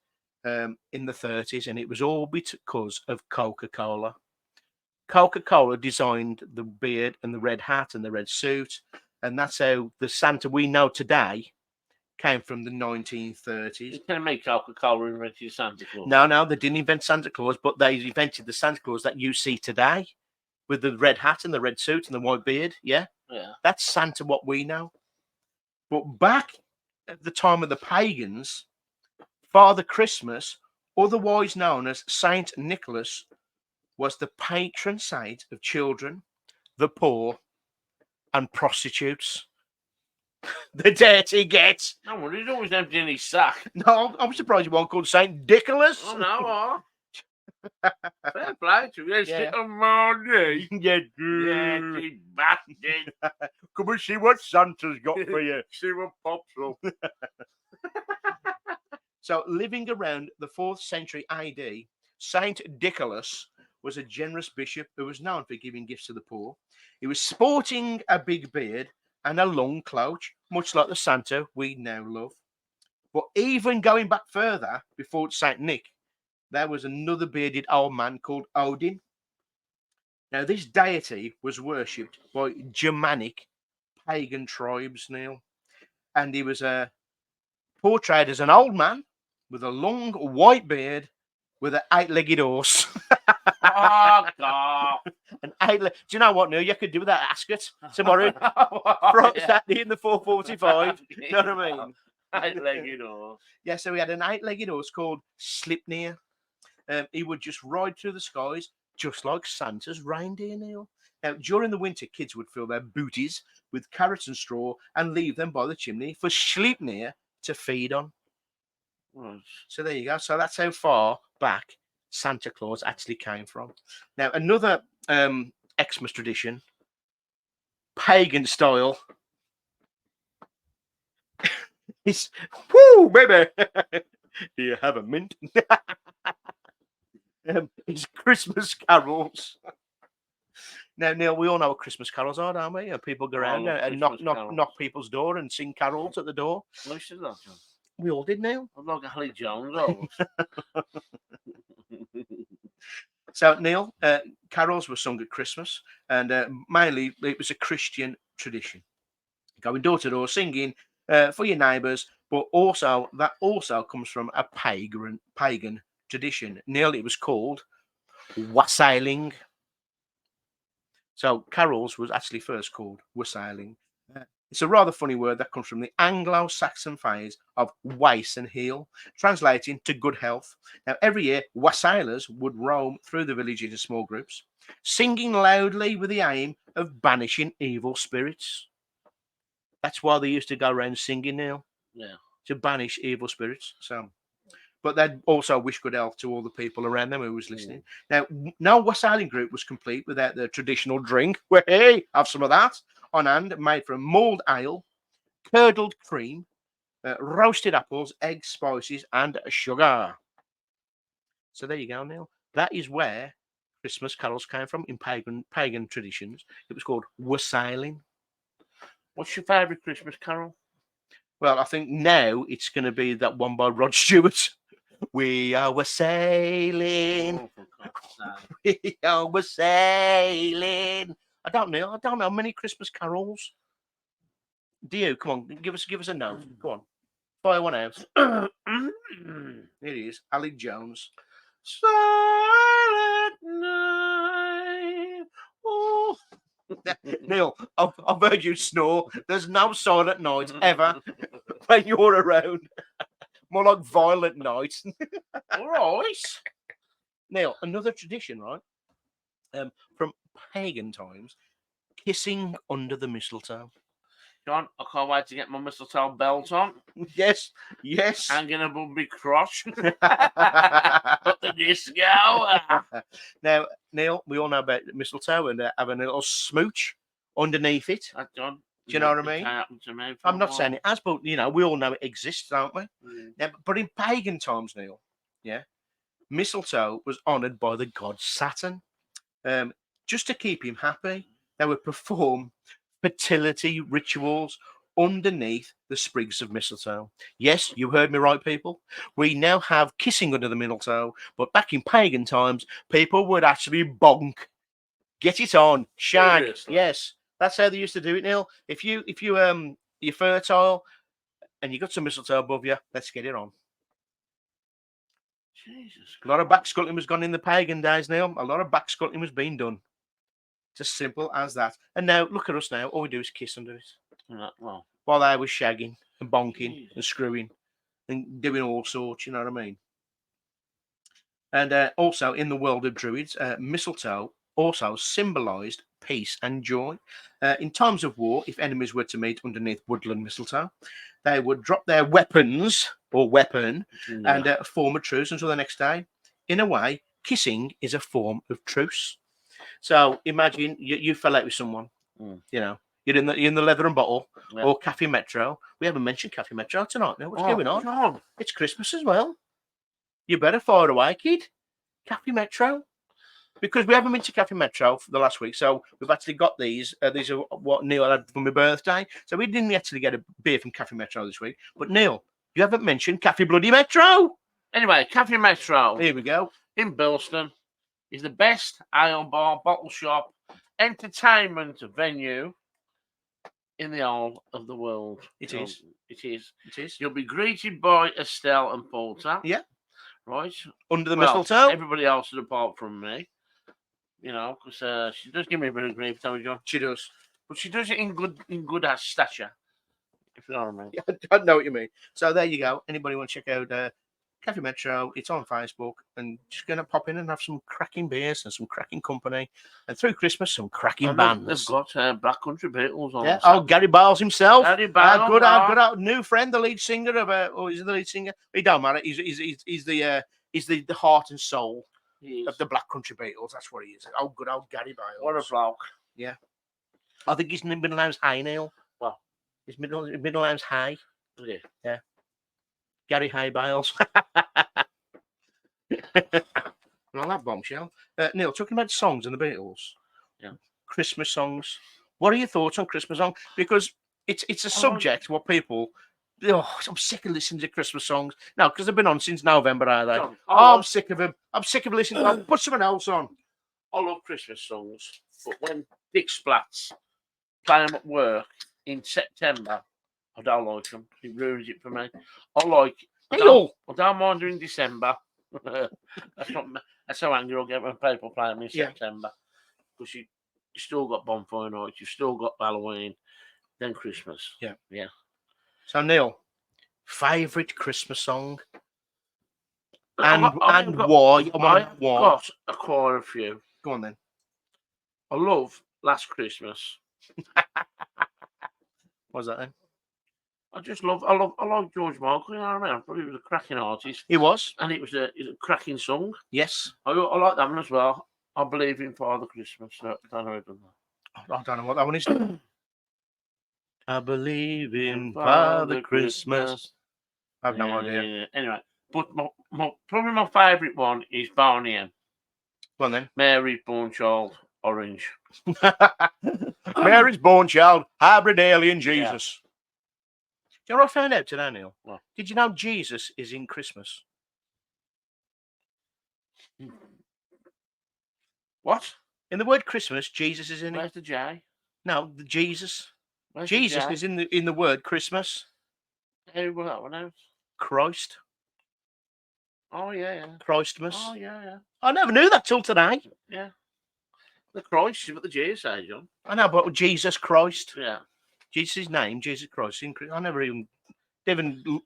in the 30s, and it was all because of Coca-Cola. Coca-Cola designed the beard and the red hat and the red suit, and that's how the Santa we know today came from the 1930s. You can make Coca-Cola invented Santa Claus. No, they didn't invent Santa Claus, but they invented the Santa Claus that you see today with the red hat and the red suit and the white beard. Yeah. That's Santa what we know. But back at the time of the pagans, Father Christmas, otherwise known as Saint Nicholas, was the patron saint of children, the poor, and prostitutes. The dirty get. No wonder he's always empty in his sack. No, I'm surprised you weren't called Saint Nicholas. Oh no, fair play to you. Yeah. Stick on money. Yeah, You bastard. come and see what Santa's got for you. See what pops up. So, living around the 4th century AD, Saint Nicholas was a generous bishop who was known for giving gifts to the poor. He was sporting a big beard and a long cloak, much like the Santa we now love. But even going back further, before Saint Nick, there was another bearded old man called Odin. Now, this deity was worshipped by Germanic pagan tribes, Neil, and he was portrayed as an old man with a long white beard with an 8-legged horse. Oh God! Do you know what, Neil? You could do that ascot tomorrow, Saturday in the 4:45. You know what I mean? 8-legged horse. Yeah, so we had an 8-legged horse called Slipnir. He would just ride through the skies, just like Santa's reindeer, Neil. Now, during the winter, kids would fill their booties with carrots and straw and leave them by the chimney for Slipnir to feed on. Right. So there you go. So that's how far back Santa Claus actually came from. Now, another Xmas tradition, pagan style, is, woo, baby, do you have a mint? It's Christmas carols. Now, Neil, we all know what Christmas carols are, don't we? People go around and knock people's door and sing carols at the door. Most of that, John. We all did, Neil. I'm like Ali Jones. Almost. So, Neil, carols were sung at Christmas, and mainly it was a Christian tradition. Going door to door, singing for your neighbours, but also that also comes from a pagan tradition. Neil, it was called wassailing. So, carols was actually first called wassailing. It's a rather funny word that comes from the Anglo-Saxon phrase of wace and heal, translating to good health. Now, every year, wassailers would roam through the village in small groups, singing loudly with the aim of banishing evil spirits. That's why they used to go around singing, Neil. Yeah. To banish evil spirits. So, but they'd also wish good health to all the people around them who was listening. Now, no wassailing group was complete without the traditional drink. Well, hey, have some of that on hand, made from mulled ale, curdled cream, roasted apples, eggs, spices, and sugar. So there you go, Neil. That is where Christmas carols came from in pagan traditions. It was called wassailing. What's your favourite Christmas carol? Well, I think now it's going to be that one by Rod Stewart. We are wassailing. Oh, for God's sake. We are wassailing. I don't know many Christmas carols. Do you? Come on, give us a note. Go on, fire one out. Here it is, Ali Jones. Silent night. Oh. Neil, I've heard you snore. There's no silent night ever when you're around. More like violent night. All right. Neil, another tradition, right? From pagan times, kissing under the mistletoe. John, I can't wait to get my mistletoe belt on. Yes, yes. Hanging above my crotch. Put the disco. Now, Neil, we all know about mistletoe and having a little smooch underneath it. John, Do you know what I it mean? can't happen to me for I'm a not while. saying it has, but you know, we all know it exists, don't we? Mm. Now, but in pagan times, Neil, yeah, mistletoe was honoured by the god Saturn. Just to keep him happy, they would perform fertility rituals underneath the sprigs of mistletoe. Yes, you heard me right, people. We now have kissing under the mistletoe, but back in pagan times, people would actually bonk, get it on, shag. Seriously? Yes, that's how they used to do it, Neil. If you're fertile and you got some mistletoe above you, let's get it on. Jesus. A lot of backsculling was gone in the pagan days, Neil. A lot of backsculling was being done. It's as simple as that. And now, look at us now. All we do is kiss under it. Well, While they were shagging and bonking Jesus. and screwing and doing all sorts, you know what I mean? And also, in the world of druids, mistletoe also symbolised peace and joy. In times of war, if enemies were to meet underneath woodland mistletoe, they would drop their weapons or weapon and form a truce until the next day. In a way, kissing is a form of truce. So imagine you fell out with someone, you know, you're in the Leather and Bottle or Cafe Metro. We haven't mentioned Cafe Metro tonight. Now, what's going on? John. It's Christmas as well. You better fire away, kid. Cafe Metro. Because we haven't been to Cafe Metro for the last week, so we've actually got these. These are what Neil had for my birthday. So we didn't actually get a beer from Cafe Metro this week. But Neil, you haven't mentioned Cafe Bloody Metro. Anyway, Cafe Metro Here we go. in Bilston is the best ale bar, bottle shop, entertainment venue in the whole of the world. It is. It is. It is. You'll be greeted by Estelle and Porter. Yeah. Right. Under the mistletoe. Everybody else is apart from me. You know, because she does give me a bit of grief, don't you, John? She does. But she does it in good ass stature. If you know what I mean. Yeah, I know what you mean. So there you go. Anybody want to check out Cafe Metro? It's on Facebook, and just gonna pop in and have some cracking beers and some cracking company, and through Christmas some cracking bands. They've got Black Country Beatles on. Yeah. Oh, Gary Bales himself. Gary Bales, our good new friend, the lead singer of or is he the lead singer? He don't matter. He's the heart and soul of the Black Country Beatles. That's what he is. Oh, good old Gary Bales. What a bloke. Yeah. I think his middle name's Hay, Neil. Well, his middle name's Hay. Yeah. Yeah. Gary Hay Bales. Well, that bombshell. Neil, talking about songs and the Beatles. Yeah. Christmas songs. What are your thoughts on Christmas songs? Because it's a subject what people. Oh, I'm sick of listening to Christmas songs. No, because they've been on since November, are they? I'm sick of them. I'm sick of listening to them. Put someone else on. I love Christmas songs, but when Dick Splats play them at work in September, I don't like them. It ruins it for me. I don't mind doing December. That's how angry I'll get when people play them in September. Because you still got bonfire nights, you've still got Halloween, then Christmas. Yeah. Yeah. So Neil, favourite Christmas song? And why? I've got quite a few. Go on then. I love Last Christmas. What's that then? I like George Michael, you know what I mean? I thought he was a cracking artist. He was. And it was a cracking song. Yes. I like that one as well. I believe in Father Christmas. I don't know I don't know what that one is. I believe in Father Christmas. I have no idea. Yeah. Anyway, but probably my favourite one is Barney M. Go on then. Mary's Born Child, Orange. Mary's Born Child, Hybrid Alien Jesus. Do you know what I found out today, Neil? What? Did you know Jesus is in Christmas? What? In the word Christmas, Jesus is in it. Where's the J? No, the Jesus. Where's Jesus the J? is in the word Christmas. How will that one out? Christ. Oh, yeah. Christmas. Oh, yeah. I never knew that till today. Yeah. The Christ is what the J says, John. I know, but Jesus Christ. Yeah. Jesus' name, Jesus Christ. I never even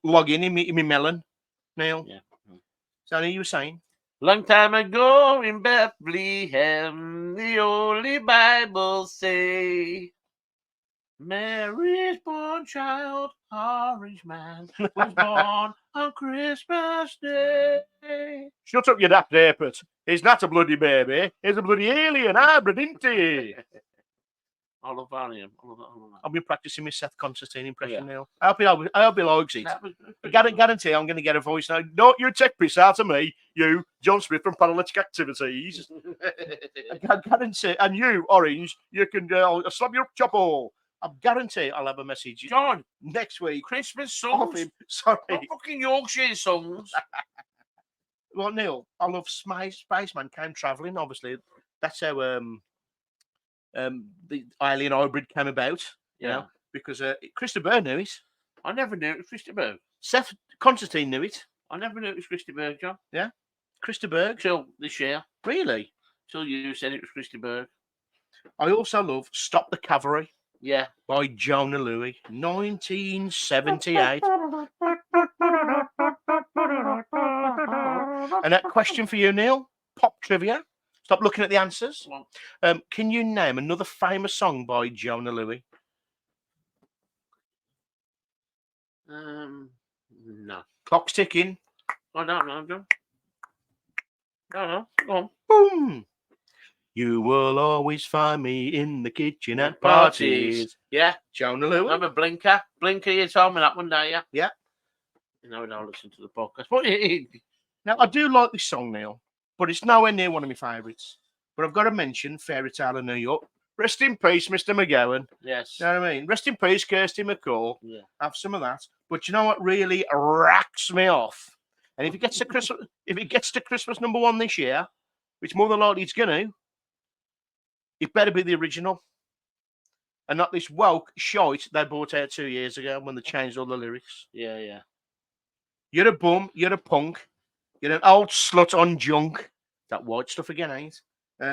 log in my melon, Neil. Yeah. So you were saying? Long time ago in Bethlehem, the Holy Bible say, Mary's born child, orange man, was born on Christmas Day. Shut up, you daft apert. He's not a bloody baby. He's a bloody alien hybrid, isn't he? I love Valium. I love that. I've been practicing my Seth Constantine impression Yeah. now. I hope he likes it. That was I guarantee I'm going to get a voice now. Don't you take piss out of me, you, John Smith from Paralytic Activities. I guarantee. And you, Orange, you can I'll slap you up, chop all. I guarantee I'll have a message John, next week. Christmas Off songs. him. Sorry. Not fucking Yorkshire songs. Well, Neil, I love Spaceman Came Travelling. Obviously, that's how the alien hybrid came about. You know, because Christopher knew it. I never knew it was Christopher. Seth Constantine knew it. I never knew it was Christopher, John. Yeah, Christopher. Till this year. Really? Till you said it was Christopher. I also love Stop the Cavalry. Yeah. By Jonah Louis, 1978. And that question for you, Neil, pop trivia. Stop looking at the answers. Can you name another famous song by Jonah Louis? No. Clock's ticking. I don't know, John. No, go on. Boom. You will always find me in the kitchen at parties. Yeah. Jonah Louis. Remember Blinker? Blinker, you told me that one day, yeah? Yeah. You know, I don't listen to the podcast. What Now, I do like this song, Neil, but it's nowhere near one of my favourites. But I've got to mention Fairy Tale of New York. Rest in peace, Mr. McGowan. Yes. You know what I mean? Rest in peace, Kirsty McCall. Yeah. Have some of that. But you know what really racks me off? And if it gets to Christmas number 1 this year, which more than likely it's going to, it better be the original. And not this woke shite they brought out 2 years ago when they changed all the lyrics. Yeah, yeah. You're a bum. You're a punk. You're an old slut on junk. That white stuff again, ain't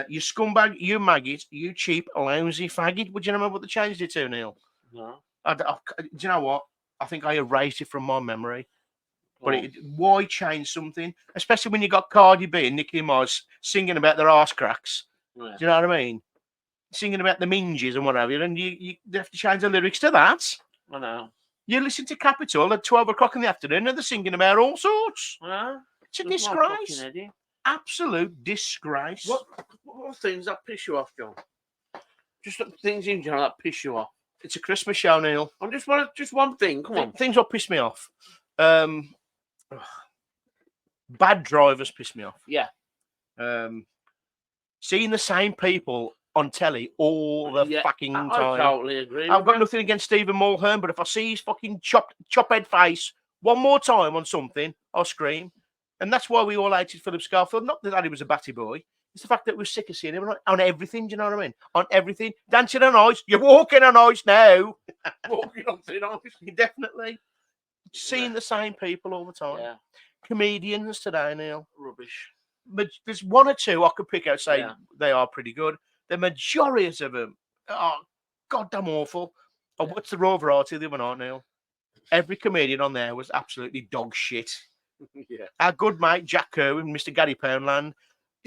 you scumbag, you maggot, you cheap, lousy faggot. Would you remember what they changed it to, Neil? No. Do you know what? I think I erased it from my memory. But why change something? Especially when you got Cardi B and Nicki Minaj singing about their arse cracks. Yeah. Do you know what I mean? Singing about the minges and whatever, and you have to change the lyrics to that. I know. You listen to Capitol at 12 o'clock in the afternoon and they're singing about all sorts. It's a disgrace. Absolute disgrace. What things that piss you off, John? Just things in general that piss you off. It's a Christmas show, Neil. I'm just one thing. Come on. Things will piss me off. Bad drivers piss me off. Yeah. Seeing the same people on telly all the fucking time. I totally agree. I've got nothing against Stephen Mulhern, but if I see his fucking chop head face one more time on something, I'll scream. And that's why we all hated Philip Schofield. Not that he was a batty boy. It's the fact that we're sick of seeing him on everything. Do you know what I mean? On everything. Dancing on ice. You're walking on ice now. Walking on thin ice. Definitely. Seeing the same people all the time. Yeah. Comedians today, Neil. Rubbish. But there's one or two I could pick out, say they are pretty good. The majority of them are goddamn awful. Oh, what's the raw variety of the other night, Neil? Every comedian on there was absolutely dog shit. Yeah. Our good mate, Jack Kerwin, Mr. Gary Poundland,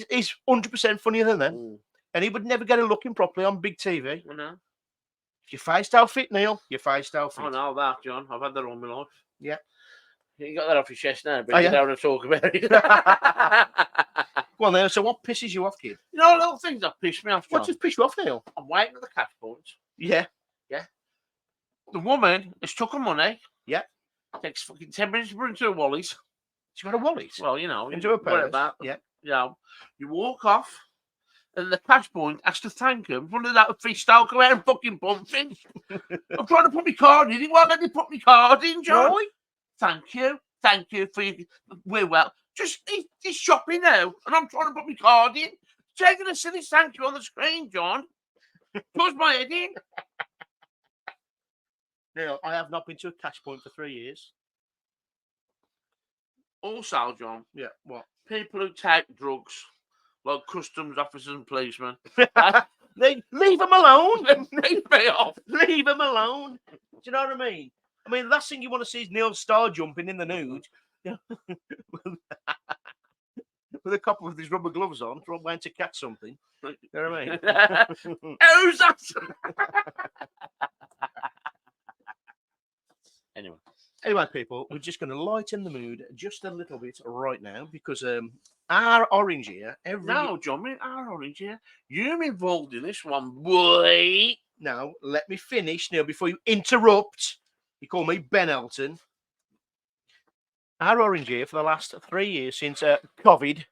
he's 100% funnier than them. And he would never get a look in properly on big TV. I know. If your face style fit, Neil, your face style fit. I know that, John. I've had that all my life. Yeah. You got that off your chest now, but you don't want to talk about it. Go on, Neil. So what pisses you off, kid? You know, little things that piss me off, John. What just piss you off, Neil? I'm waiting at the cash point. Yeah. Yeah. The woman has took her money. Yeah. Takes fucking 10 minutes to bring to a wallet. She got a wallet? Well, you know. Into a purse. Yeah. You know, you walk off, and the cash point has to thank him for that freestyle go out and fucking bump things. I'm trying to put my card in. He won't let me put my card in, John. Roy? Thank you for your. We're well. Just he's shopping now, and I'm trying to put my card in. Taking a silly thank you on the screen, John. Push my head in. Neil, I have not been to a cash point for 3 years. Also, John. Yeah, what? People who take drugs, like customs officers and policemen. Leave them alone. Leave me off. Leave them alone. Do you know what I mean? I mean, the last thing you want to see is Neil Starr jumping in the nude. With with a couple with his rubber gloves on, trying to catch something. You know what I mean? Who's that? Anyway, people, we're just going to lighten the mood just a little bit right now because our orange here No, John, our orange here. You're involved in this one, boy. Now, let me finish, Neil, before you interrupt. You call me Ben Elton. Our orange here for the last 3 years since COVID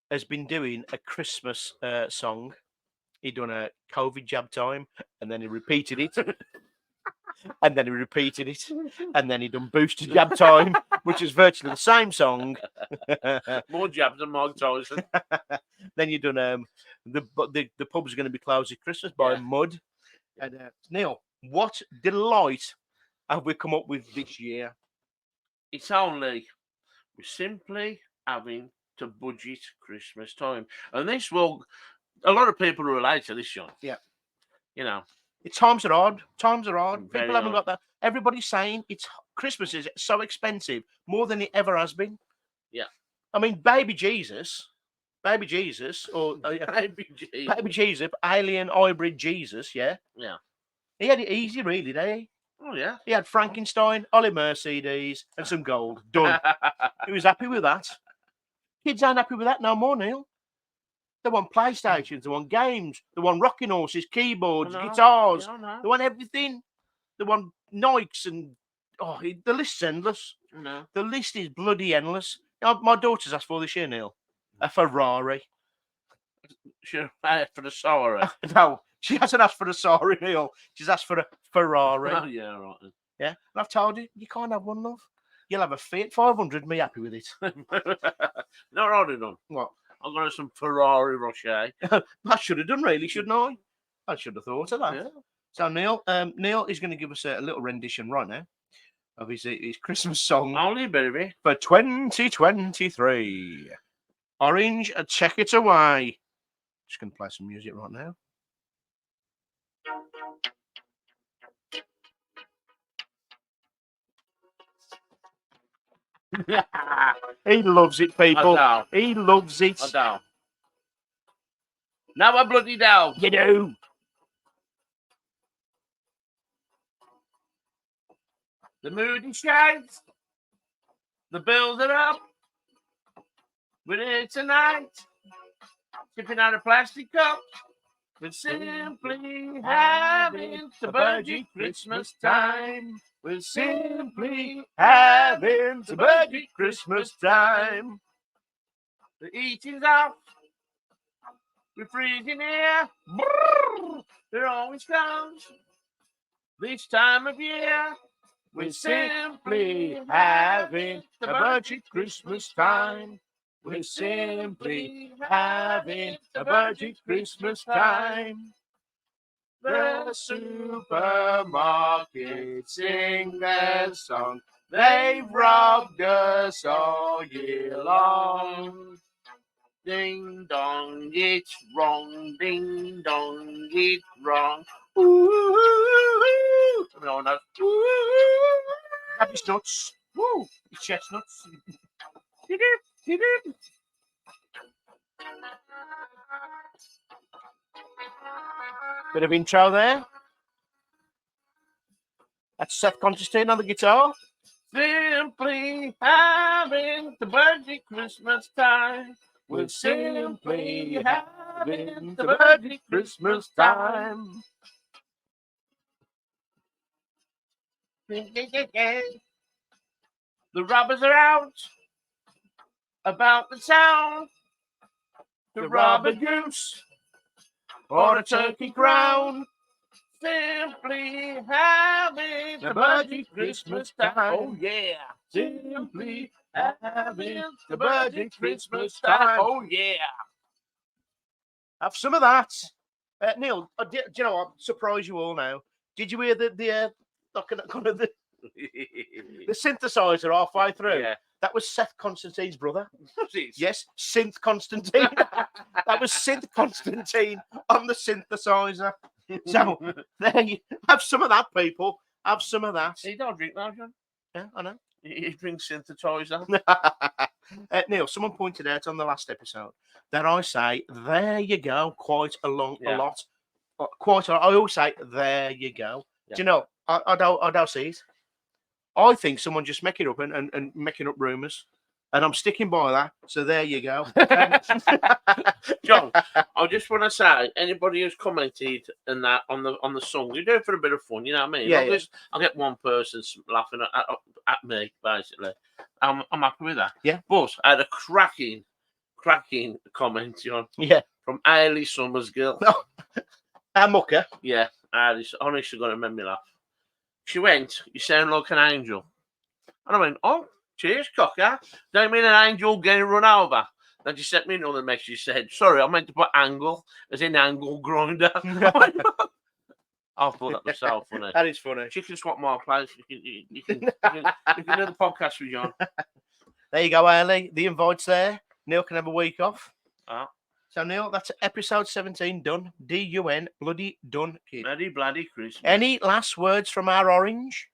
has been doing a Christmas song. He done a COVID jab time, and then he repeated it. And then he repeated it, and then he done booster jab time, which is virtually the same song. More jabs than Mike Tyson. Then you done the pub's going to be closed at Christmas by Mud. And Neil, what delight have we come up with this year? It's only we're simply having to budget Christmas time, and this will. A lot of people relate to this, John. Yeah, you know. Times are hard. Times are hard. Very People haven't hard. got that. Everybody's saying Christmas is so expensive, more than it ever has been. Yeah. I mean, baby Jesus, or Baby G. baby Jesus, alien hybrid Jesus. Yeah. Yeah. He had it easy, really, didn't he? Oh yeah. He had Frankenstein, Ollie Mercedes, and some gold. Done. He was happy with that. Kids aren't happy with that no more, Neil. They want PlayStations, they want games, they want rocking horses, keyboards, guitars, they want everything. They want Nikes and the list's endless. No. The list is bloody endless. My daughter's asked for this year, Neil, a Ferrari. Sure, for the sorrow. No, she hasn't asked for a Ferrari, Neil. She's asked for a Ferrari. Oh yeah, right. Then. Yeah, and I've told you can't have one, love. You'll have a Fiat 500. Me happy with it. Not already done. What? I've got some Ferrari Rocher. I should have done, really, shouldn't I? I should have thought of that. Yeah. So Neil is going to give us a little rendition right now of his Christmas song Only baby. for 2023. Orange, check it away. Just going to play some music right now. He loves it, people. I do. He loves it. I do. Now I bloody do. You do. The mood is shines. The bills are up. We're here tonight. Sipping out a plastic cup. We're simply having the budget Christmas time. We're simply having the budget Christmas time. The eating's off. We're freezing here. There always comes this time of year. We're simply having the budget Christmas time. We're simply having the budget Christmas time. The supermarket sing their song. They've robbed us all year long. Ding dong, it's wrong. Ding dong, it's wrong. Ooh, no, no. Have his nuts. Woo! His chestnuts. Bit of intro there. That's Seth Constantine on the guitar. Simply having the budget Christmas time. We're simply having the budget Christmas time. The robbers are out about the town to rob a goose or a turkey crown. Simply having the budget Christmas time. Oh yeah. Simply having the budget Christmas time. Oh yeah. Have some of that. Neil, do you know what? Surprise you all now. Did you hear the synthesizer halfway through? Yeah. That was Seth Constantine's brother. Yes. Yes, Synth Constantine. That was Synth Constantine on the synthesizer. So there you have some of that, people. Have some of that. He don't drink that, John. Yeah, I know. He drinks synthesizer. Neil, someone pointed out on the last episode that I say, there you go, quite a lot. Quite a lot. I always say, there you go. Yeah. Do you know, I don't see it. I think someone just making up and making up rumours. And I'm sticking by that. So there you go. John, I just want to say, anybody who's commented and that on the song, you do it for a bit of fun, you know what I mean? Yeah, I'll get one person laughing at me, basically. I'm happy with that. Yeah. But I had a cracking comment, John, Yeah. from Ailey Summers girl. Our mucker. Yeah, honestly going to make me laugh. She went, "You sound like an angel." And I went, "Oh, cheers, cocker. Don't mean an angel getting run over." Then she sent me another message. She said, "Sorry, I meant to put angle, as in angle grinder." I thought that was so funny. That is funny. She can swap my place. You can do the podcast with John. There you go, Ellie. The invite's there. Neil can have a week off. Oh. So, Neil, that's episode 17 done. D-U-N, bloody done, kid. Bloody bloody Christmas. Any last words from our orange?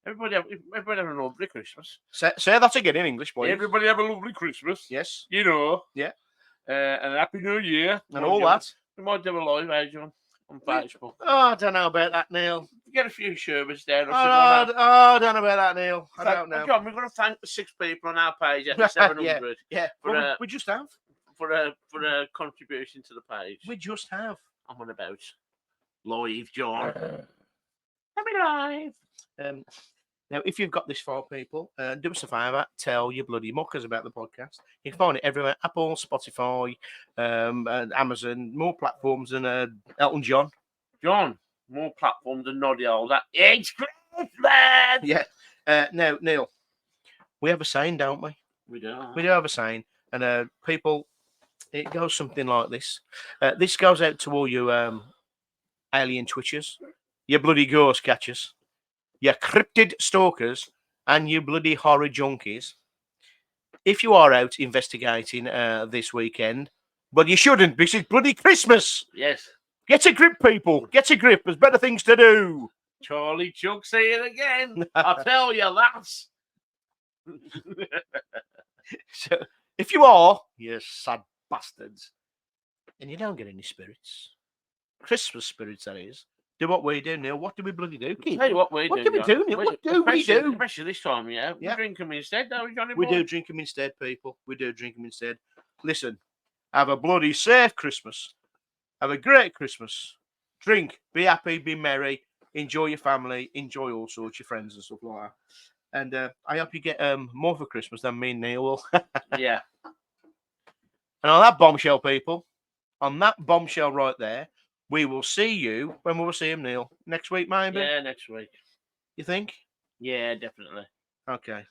Everybody have a lovely Christmas. Say that again in English, boy. Everybody have a lovely Christmas. Yes. You know. Yeah. And a Happy New Year. And all that. We might do a live, John, on Facebook. Oh, I don't know about that, Neil. Get a few sherbets there. I don't know about that, Neil. I don't know. John, we're going to thank the 6 people on our page at 700. Yeah. For, we just have. For a contribution to the page. We just have. I'm on about live, John. Happy live. Now, if you've got this far, people, do us a favour, tell your bloody muckers about the podcast. You can find it everywhere: Apple, Spotify, and Amazon, more platforms than Elton John. John, more platforms than Noddy Older. It's Christmas! Yeah. Now, Neil, we have a saying, don't we? We do. We do have a saying. And people, it goes something like this. This goes out to all you alien twitchers, you bloody ghost catchers, you cryptid stalkers, and you bloody horror junkies. If you are out investigating this weekend, well, you shouldn't, because it's bloody Christmas. Yes. Get a grip, people. Get a grip. There's better things to do. Charlie Chuck's here again. I tell you, lads. So, if you are, you sad bastards, and you don't get any spirits, Christmas spirits, that is, do what we do, Neil. What do we bloody do, kid? Tell you what we do. What do we do, Neil? What do we do? Especially this time, yeah. We drink them instead, don't we, Johnny We boy? do drink them instead, people. We do drink them instead. Listen, have a bloody safe Christmas. Have a great Christmas. Drink, be happy, be merry, enjoy your family, enjoy all sorts of friends and stuff like that. And I hope you get more for Christmas than me and Neil will. Yeah. And on that bombshell, people, on that bombshell right there, we will see you when we will see him, Neil. Next week, maybe? Yeah, next week. You think? Yeah, definitely. Okay.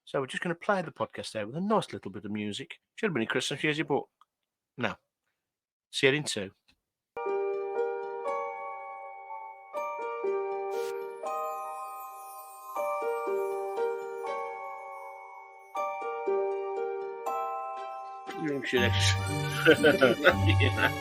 So we're just going to play the podcast out with a nice little bit of music. Should have been a Christmas music, but no. See you in 2. You should. Yeah.